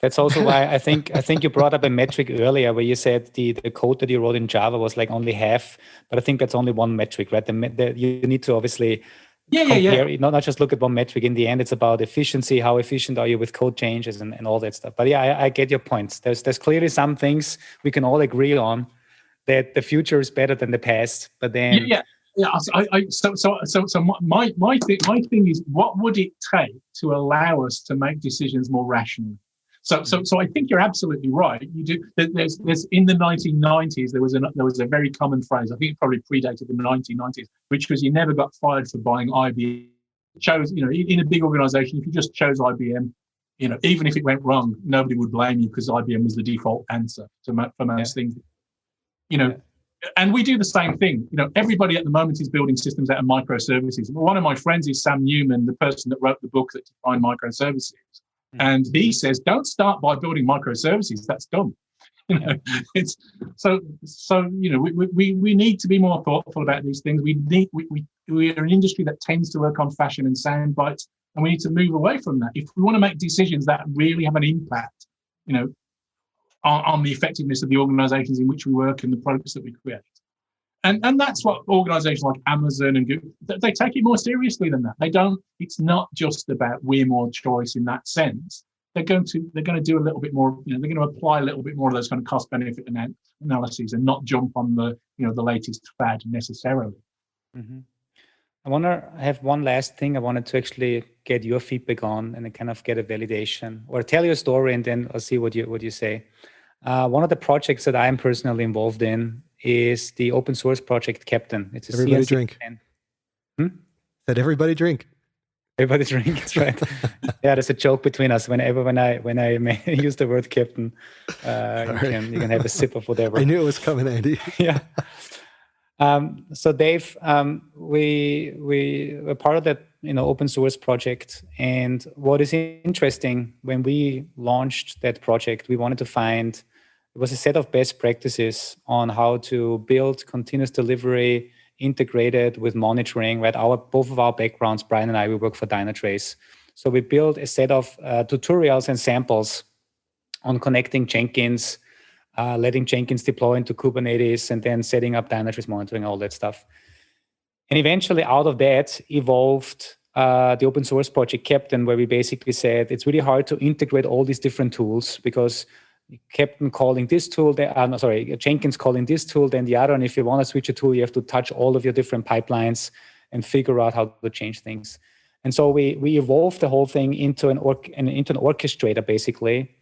That's also why I think you brought up a metric earlier where you said the code that you wrote in Java was like only half, but I think that's only one metric, right? You need to obviously compare, not just look at one metric. In the end, it's about efficiency. How efficient are you with code changes and all that stuff? But yeah, I get your points. There's clearly some things we can all agree on that the future is better than the past. But then So my thing is, what would it take to allow us to make decisions more rationally? So I think you're absolutely right. You do. There's in the 1990s there was a very common phrase. I think it probably predated the 1990s, which was you never got fired for buying IBM. Chose, in a big organization, if you just chose IBM, even if it went wrong, nobody would blame you because IBM was the default answer for most things. And we do the same thing. Everybody at the moment is building systems out of microservices. One of my friends is Sam Newman, the person that wrote the book that defined microservices. And he says, don't start by building microservices. That's dumb. It's so. We need to be more thoughtful about these things. We are an industry that tends to work on fashion and sound bites, and we need to move away from that. If we want to make decisions that really have an impact, on the effectiveness of the organizations in which we work and the products that we create. And that's what organizations like Amazon and Google, they take it more seriously than that. It's not just about we're more choice in that sense. They're going to do a little bit more, they're going to apply a little bit more of those kind of cost benefit analyses and not jump on the latest fad necessarily. Mm-hmm. I have one last thing I wanted to actually get your feedback on and then kind of get a validation or tell your story, and then I'll see what you say. One of the projects that I am personally involved in is the open source project Captain. It's a everybody drink. Said everybody drink. Everybody drink. That's right. Yeah, there's a joke between us. When I use the word Captain, you can have a sip of whatever. I knew it was coming, Andy. Yeah. So Dave, we were part of that open source project, and what is interesting, when we launched that project, we wanted to find, it was a set of best practices on how to build continuous delivery integrated with monitoring. Right, both of our backgrounds, Brian and I, we work for Dynatrace, so we built a set of tutorials and samples on connecting Jenkins, letting Jenkins deploy into Kubernetes, and then setting up Dynatrace monitoring, all that stuff. And eventually out of that evolved the open source project Captain, where we basically said it's really hard to integrate all these different tools because Captain calling this tool, Jenkins calling this tool, then the other. And if you want to switch a tool, you have to touch all of your different pipelines and figure out how to change things. And so we evolved the whole thing into an orchestrator, basically,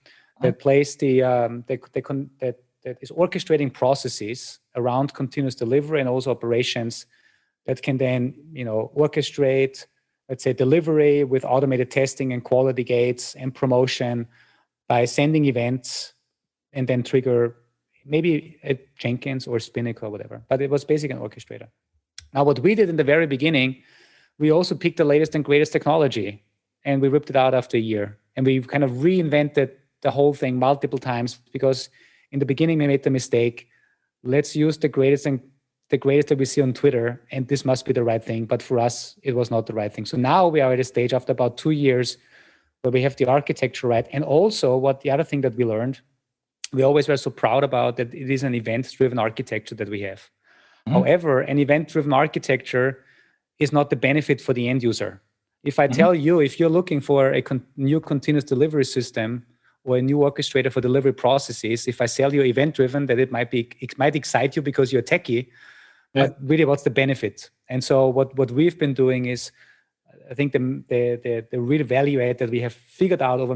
that plays that is orchestrating processes around continuous delivery and also operations that can then orchestrate, let's say, delivery with automated testing and quality gates and promotion by sending events and then trigger maybe a Jenkins or Spinnaker or whatever. But it was basically an orchestrator. Now, what we did in the very beginning, we also picked the latest and greatest technology and we ripped it out after a year. And we kind of reinvented the whole thing multiple times, because in the beginning we made the mistake, let's use the greatest that we see on Twitter, and this must be the right thing. But for us, it was not the right thing. So now we are at a stage after about 2 years where we have the architecture right. And also the other thing that we learned, we always were so proud about that it is an event-driven architecture that we have. Mm-hmm. However, an event-driven architecture is not the benefit for the end user. If I tell you, if you're looking for a new continuous delivery system or a new orchestrator for delivery processes, if I sell you event-driven, that it might excite you because you're techie, but really what's the benefit? And so what we've been doing is I think the real value add that we have figured out over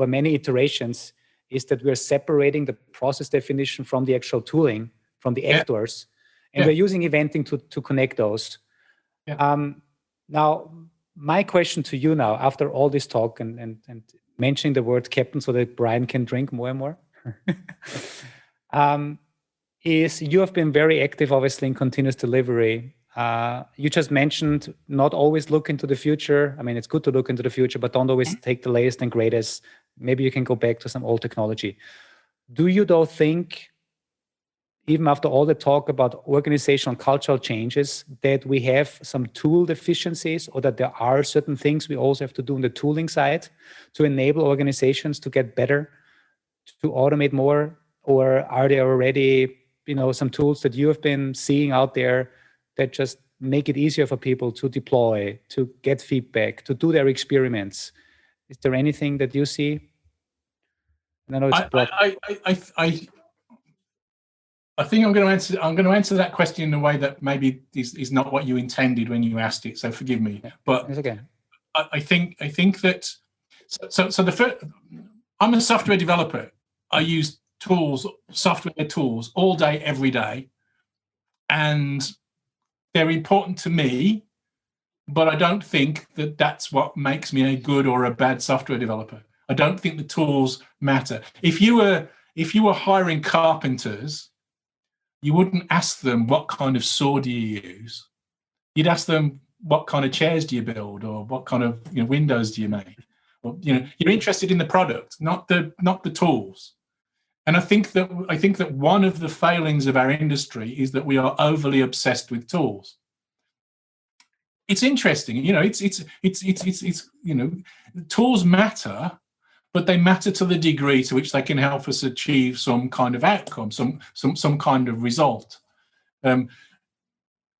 many iterations is that we're separating the process definition from the actual tooling, from the actors, and we're using eventing to connect those. Now, my question to you now, after all this talk and mentioning the word captain so that Brian can drink more and more, is you have been very active, obviously, in continuous delivery. You just mentioned not always look into the future. I mean, it's good to look into the future, but don't always take the latest and greatest. Maybe you can go back to some old technology. Do you, though, think, even after all the talk about organizational cultural changes, that we have some tool deficiencies, or that there are certain things we also have to do on the tooling side to enable organizations to get better, to automate more? Or are there already, some tools that you have been seeing out there that just make it easier for people to deploy, to get feedback, to do their experiments? Is there anything that you see? And I know it's I think I'm going to answer that question in a way that maybe is not what you intended when you asked it. So forgive me, but it's okay. I think that I'm a software developer. I use software tools all day, every day, and they're important to me. But I don't think that that's what makes me a good or a bad software developer. I don't think the tools matter. If you were hiring carpenters, you wouldn't ask them what kind of saw do you use. You'd ask them what kind of chairs do you build, or what kind of windows do you make. Or, you're interested in the product, not the tools. And I think that one of the failings of our industry is that we are overly obsessed with tools. It's interesting, tools matter, but they matter to the degree to which they can help us achieve some kind of outcome, some kind of result.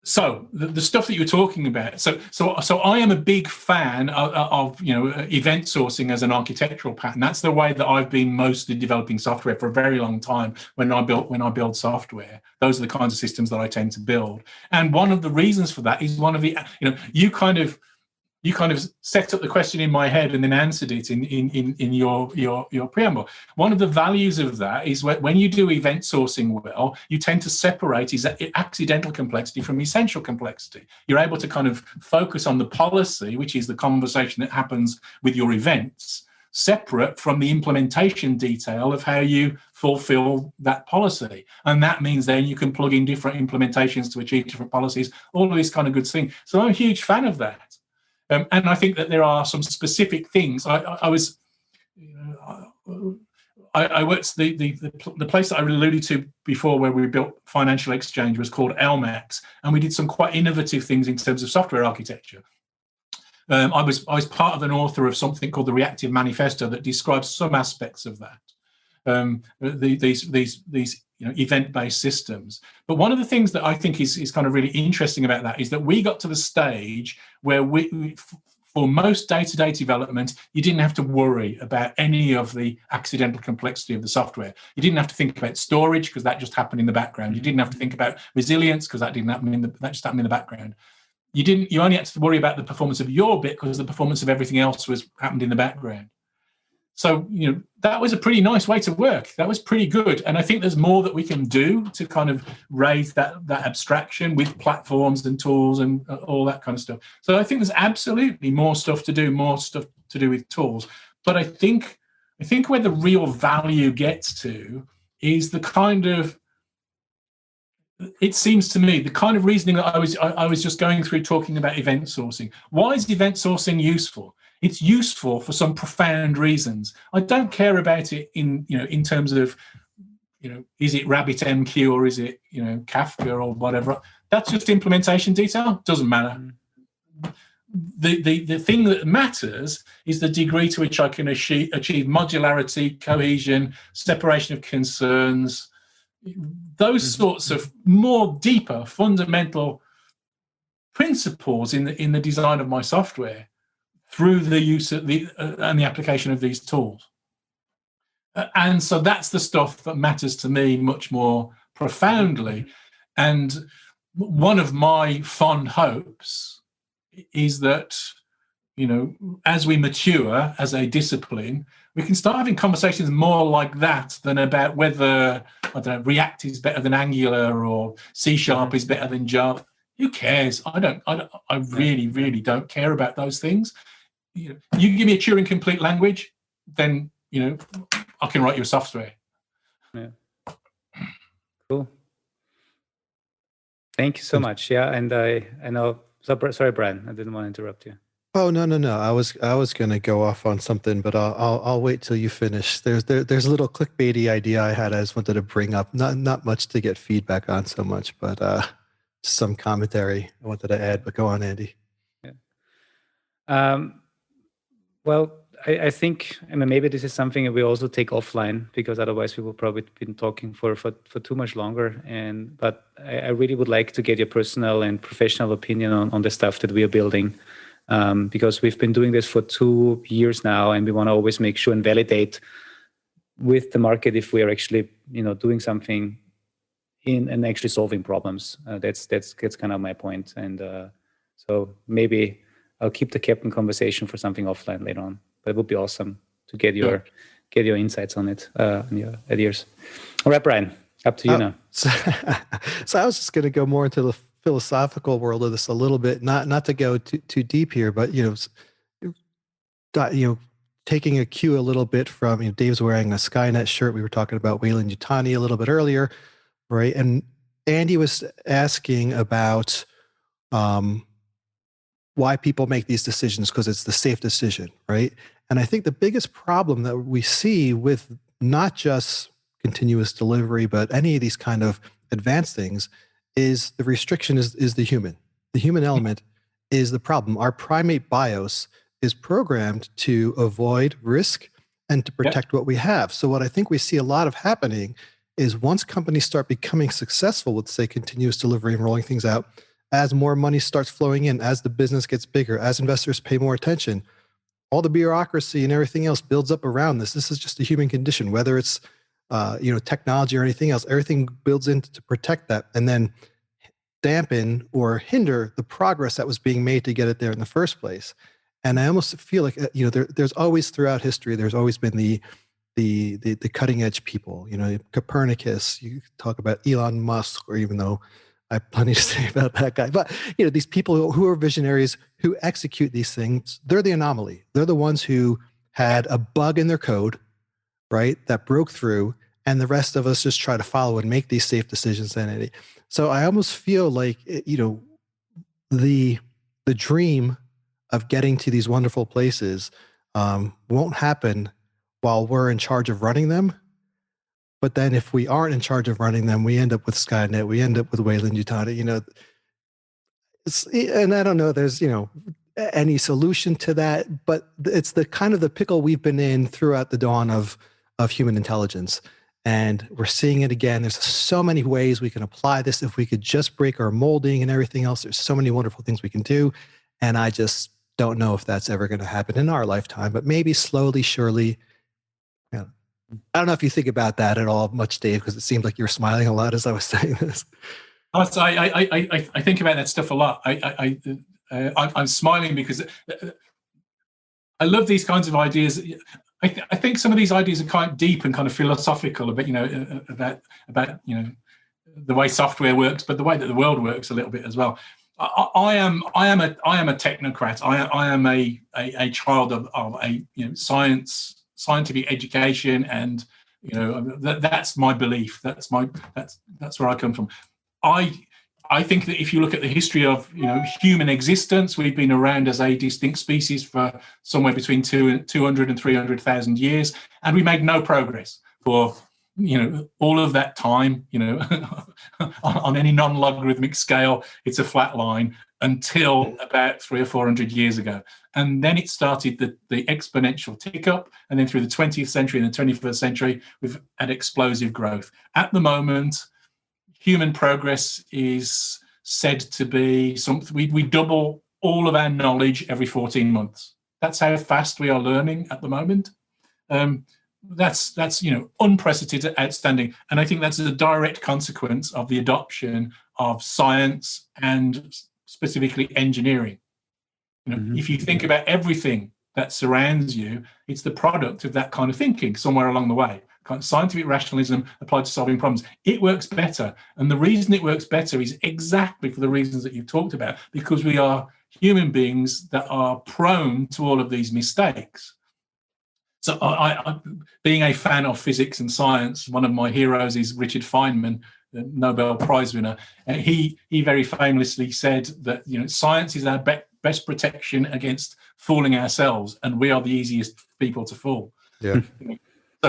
So the stuff that you're talking about. So I am a big fan of event sourcing as an architectural pattern. That's the way that I've been mostly developing software for a very long time. When I build software, those are the kinds of systems that I tend to build. And one of the reasons for that is you kind of set up the question in my head and then answered it in your preamble. One of the values of that is when you do event sourcing well, you tend to separate accidental complexity from essential complexity. You're able to kind of focus on the policy, which is the conversation that happens with your events, separate from the implementation detail of how you fulfill that policy. And that means then you can plug in different implementations to achieve different policies, all of these kind of good things. So I'm a huge fan of that. And I think that there are some specific things. I worked the place that I alluded to before, where we built financial exchange, was called LMAX, and we did some quite innovative things in terms of software architecture. I was part of an author of something called the Reactive Manifesto that describes some aspects of that. These event-based systems. But one of the things that I think is kind of really interesting about that is that we got to the stage where for most day-to-day development, you didn't have to worry about any of the accidental complexity of the software. You didn't have to think about storage, because that just happened in the background. You didn't have to think about resilience, because that just happened in the background. You only had to worry about the performance of your bit, because the performance of everything else happened in the background. So, that was a pretty nice way to work. That was pretty good. And I think there's more that we can do to kind of raise that abstraction with platforms and tools and all that kind of stuff. So I think there's absolutely more stuff to do with tools. But I think where the real value gets to is the kind of, it seems to me, the kind of reasoning that I was just going through talking about event sourcing. Why is event sourcing useful? It's useful for some profound reasons. I don't care about it in terms of, is it RabbitMQ or is it, Kafka or whatever. That's just implementation detail. Doesn't matter. The thing that matters is the degree to which I can achieve modularity, cohesion, separation of concerns, those sorts of more deeper, fundamental principles in the design of my software, through the use of and the application of these tools. And so that's the stuff that matters to me much more profoundly. And one of my fond hopes is that as we mature as a discipline, we can start having conversations more like that than about whether, I don't know, React is better than Angular or C# is better than Java. Who cares? I really, really don't care about those things. You give me a Turing complete language, then, I can write you a software. Yeah. Cool. Thank you so much. Yeah, and I know. Sorry, Brian. I didn't want to interrupt you. Oh, no. I was going to go off on something, but I'll wait till you finish. There's a little clickbaity idea I had. I just wanted to bring up, not much to get feedback on so much, but some commentary I wanted to add. But go on, Andy. Yeah. Well, I think, maybe this is something that we also take offline, because otherwise we will probably been talking for too much longer. But I really would like to get your personal and professional opinion on the stuff that we are building, because we've been doing this for 2 years now, and we want to always make sure and validate with the market if we are actually doing something and actually solving problems. That's kind of my point. And so maybe I'll keep the captain conversation for something offline later on. But it would be awesome to get your insights on it, and your ideas. All right, Brian, up to you now. So I was just going to go more into the philosophical world of this a little bit, not to go too deep here, but taking a cue a little bit from Dave's wearing a Skynet shirt. We were talking about Wayland-Yutani a little bit earlier, right? And Andy was asking about why people make these decisions, because it's the safe decision, right? And I think the biggest problem that we see with not just continuous delivery, but any of these kind of advanced things, is the restriction is the human. The human element is the problem. Our primate BIOS is programmed to avoid risk and to protect what we have. So what I think we see a lot of happening is once companies start becoming successful with, say, continuous delivery and rolling things out, as more money starts flowing in, as the business gets bigger, as investors pay more attention, all the bureaucracy and everything else builds up around this. This is just a human condition, whether it's technology or anything else. Everything builds in to protect that, and then dampen or hinder the progress that was being made to get it there in the first place. And I almost feel like there's always throughout history, there's always been the cutting edge people. Copernicus. You talk about Elon Musk, or even though I have plenty to say about that guy. But these people who are visionaries, who execute these things, they're the anomaly. They're the ones who had a bug in their code, right, that broke through, and the rest of us just try to follow and make these safe decisions. So I almost feel like the dream of getting to these wonderful places won't happen while we're in charge of running them. But then if we aren't in charge of running them, we end up with Skynet, we end up with Wayland-Yutani, and I don't know there's, any solution to that, but it's the kind of the pickle we've been in throughout the dawn of human intelligence. And we're seeing it again. There's so many ways we can apply this. If we could just break our molding and everything else, there's so many wonderful things we can do. And I just don't know if that's ever going to happen in our lifetime, but maybe slowly, surely. I don't know if you think about that at all much, Dave, because it seemed like you were smiling a lot as I was saying this. I think about that stuff a lot. I'm smiling because I love these kinds of ideas. I think some of these ideas are quite deep and kind of philosophical about the way software works, but the way that the world works a little bit as well. I am a technocrat. I am a child of a scientific education, and that's my belief. That's where I come from. I think that if you look at the history of human existence, we've been around as a distinct species for somewhere between 200 and 300,000 years, and we made no progress for all of that time. On any non-logarithmic scale, it's a flat line until about 300 or 400 years ago. And then it started the exponential tick up. And then through the 20th century and the 21st century, we've had explosive growth. At the moment, human progress is said to be something, we double all of our knowledge every 14 months. That's how fast we are learning at the moment. That's unprecedented, outstanding. And I think that's a direct consequence of the adoption of science and specifically engineering. If you think about everything that surrounds you, it's the product of that kind of thinking somewhere along the way. Kind of scientific rationalism applied to solving problems. It works better. And the reason it works better is exactly for the reasons that you've talked about, because we are human beings that are prone to all of these mistakes. So I being a fan of physics and science, one of my heroes is Richard Feynman, the Nobel Prize winner. And he very famously said that science is our best protection against fooling ourselves, and we are the easiest people to fool. Yeah.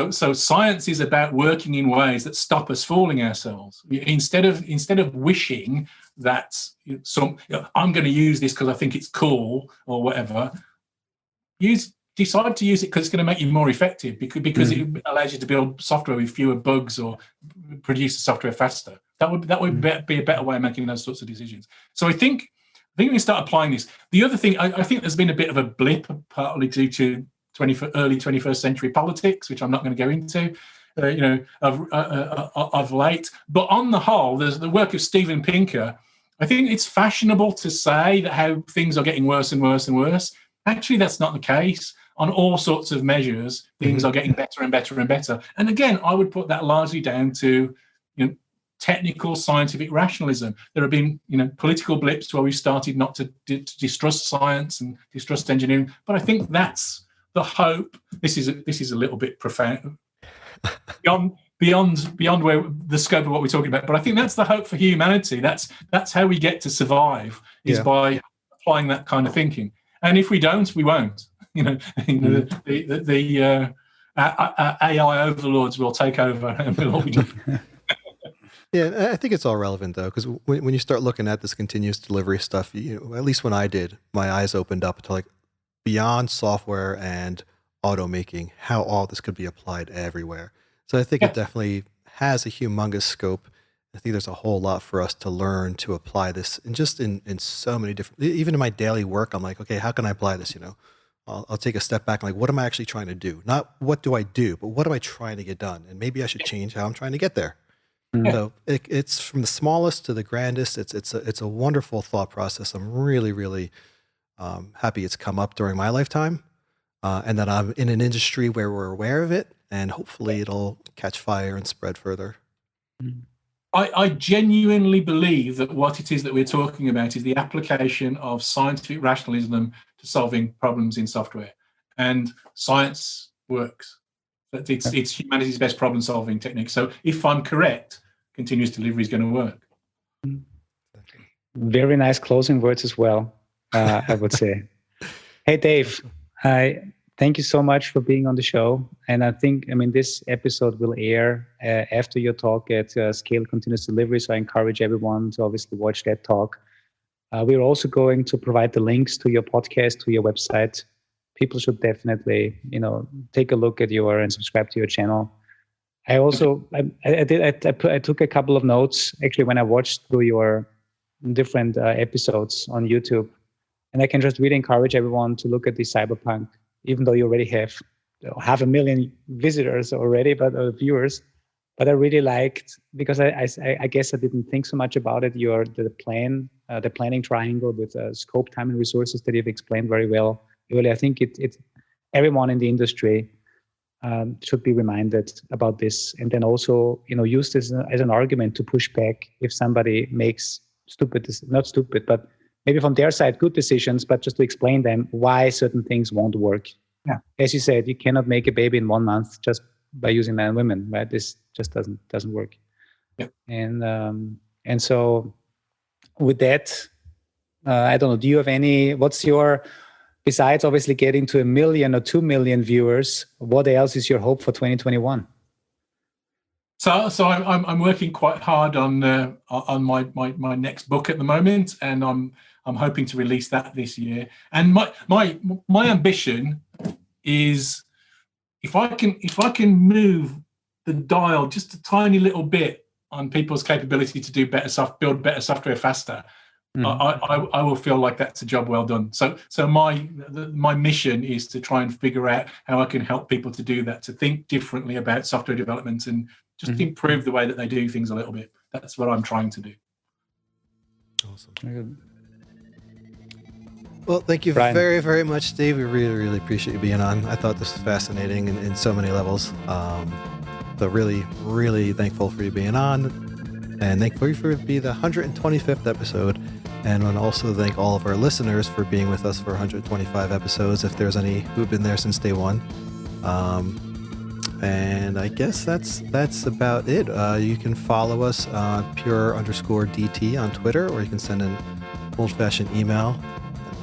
So science is about working in ways that stop us fooling ourselves. Instead of wishing that I'm going to use this because I think it's cool or whatever, decide to use it because it's going to make you more effective, because it allows you to build software with fewer bugs or produce the software faster. That would be a better way of making those sorts of decisions. So I think we can start applying this. The other thing, I think there's been a bit of a blip, partly due to early 21st century politics, which I'm not going to go into, of late. But on the whole, there's the work of Steven Pinker. I think it's fashionable to say that how things are getting worse and worse and worse. Actually, that's not the case. On all sorts of measures, things are getting better and better and better. And again, I would put that largely down to technical scientific rationalism. There have been political blips where we've started not to distrust science and distrust engineering. But I think that's the hope. This is a little bit profound, beyond where the scope of what we're talking about. But I think that's the hope for humanity. That's how we get to survive, is by applying that kind of thinking. And if we don't, we won't. The AI overlords will take over and we'll all be done. Yeah, I think it's all relevant though, because when you start looking at this continuous delivery stuff, at least when I did, my eyes opened up to beyond software and automaking, how all this could be applied everywhere. So I think it definitely has a humongous scope. I think there's a whole lot for us to learn to apply this, and just in so many different, even in my daily work, I'm like, okay, how can I apply this? I'll take a step back and what am I actually trying to do? Not what do I do, but what am I trying to get done? And maybe I should change how I'm trying to get there. So it's from the smallest to the grandest. It's a wonderful thought process. I'm really, really happy it's come up during my lifetime, and that I'm in an industry where we're aware of it, and hopefully it'll catch fire and spread further. I genuinely believe that what it is that we're talking about is the application of scientific rationalism to solving problems in software. And science works. That it's humanity's best problem-solving technique. So if I'm correct, continuous delivery is going to work. Very nice closing words as well, I would say. Hey, Dave, thank you so much for being on the show. And I think, this episode will air after your talk at Scale Continuous Delivery. So I encourage everyone to obviously watch that talk. We're also going to provide the links to your podcast, to your website. People should definitely, take a look at and subscribe to your channel. I also, I took a couple of notes actually when I watched through your different episodes on YouTube. And I can just really encourage everyone to look at the Cyberpunk, even though you already have 500,000 visitors already, but viewers. But I really liked, because I guess I didn't think so much about it, the planning triangle with scope, time, and resources that you've explained very well. Really, I think it's everyone in the industry should be reminded about this, and then also use this as an argument to push back if somebody makes not stupid, but maybe from their side good decisions, but just to explain them why certain things won't work. Yeah, as you said, you cannot make a baby in 1 month just by using men and women, right? This just doesn't work. Yeah. And so with that, I don't know. Do you have any? Besides obviously getting to 1 million or 2 million viewers, what else is your hope for 2021? So I'm working quite hard on my next book at the moment, and I'm hoping to release that this year. And my ambition is, if I can move the dial just a tiny little bit on people's capability to do build better software faster, I will feel like that's a job well done. So my mission is to try and figure out how I can help people to do that, to think differently about software development and just improve the way that they do things a little bit. That's what I'm trying to do. Awesome. Very good. Well, thank you Brian. very, very much, Dave. We really, really appreciate you being on. I thought this was fascinating in so many levels. So really, really thankful for you being on. And thankful for you for being the 125th episode. And I want to also thank all of our listeners for being with us for 125 episodes, if there's any who've been there since day one. And I guess that's about it. You can follow us on pure_DT on Twitter, or you can send an old-fashioned email,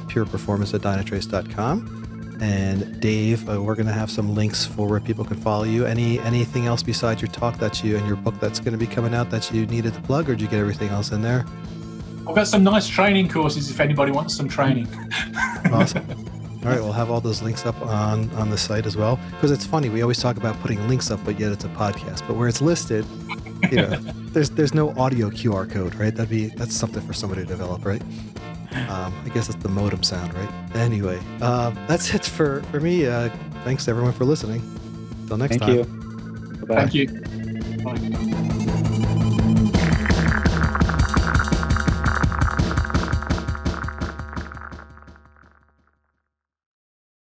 pureperformance@dynatrace.com. And Dave, we're going to have some links for where people can follow you. Anything else besides your talk and your book that's going to be coming out that you needed to plug, or did you get everything else in there? I've got some nice training courses if anybody wants some training. Awesome. All right, we'll have all those links up on the site as well. Because it's funny, we always talk about putting links up, but yet it's a podcast. But where it's listed, there's no audio QR code, right? That's something for somebody to develop, right? I guess it's the modem sound, right? Anyway, that's it for me. Thanks everyone for listening. Until next time. Thank you. Bye-bye. Thank you. Bye.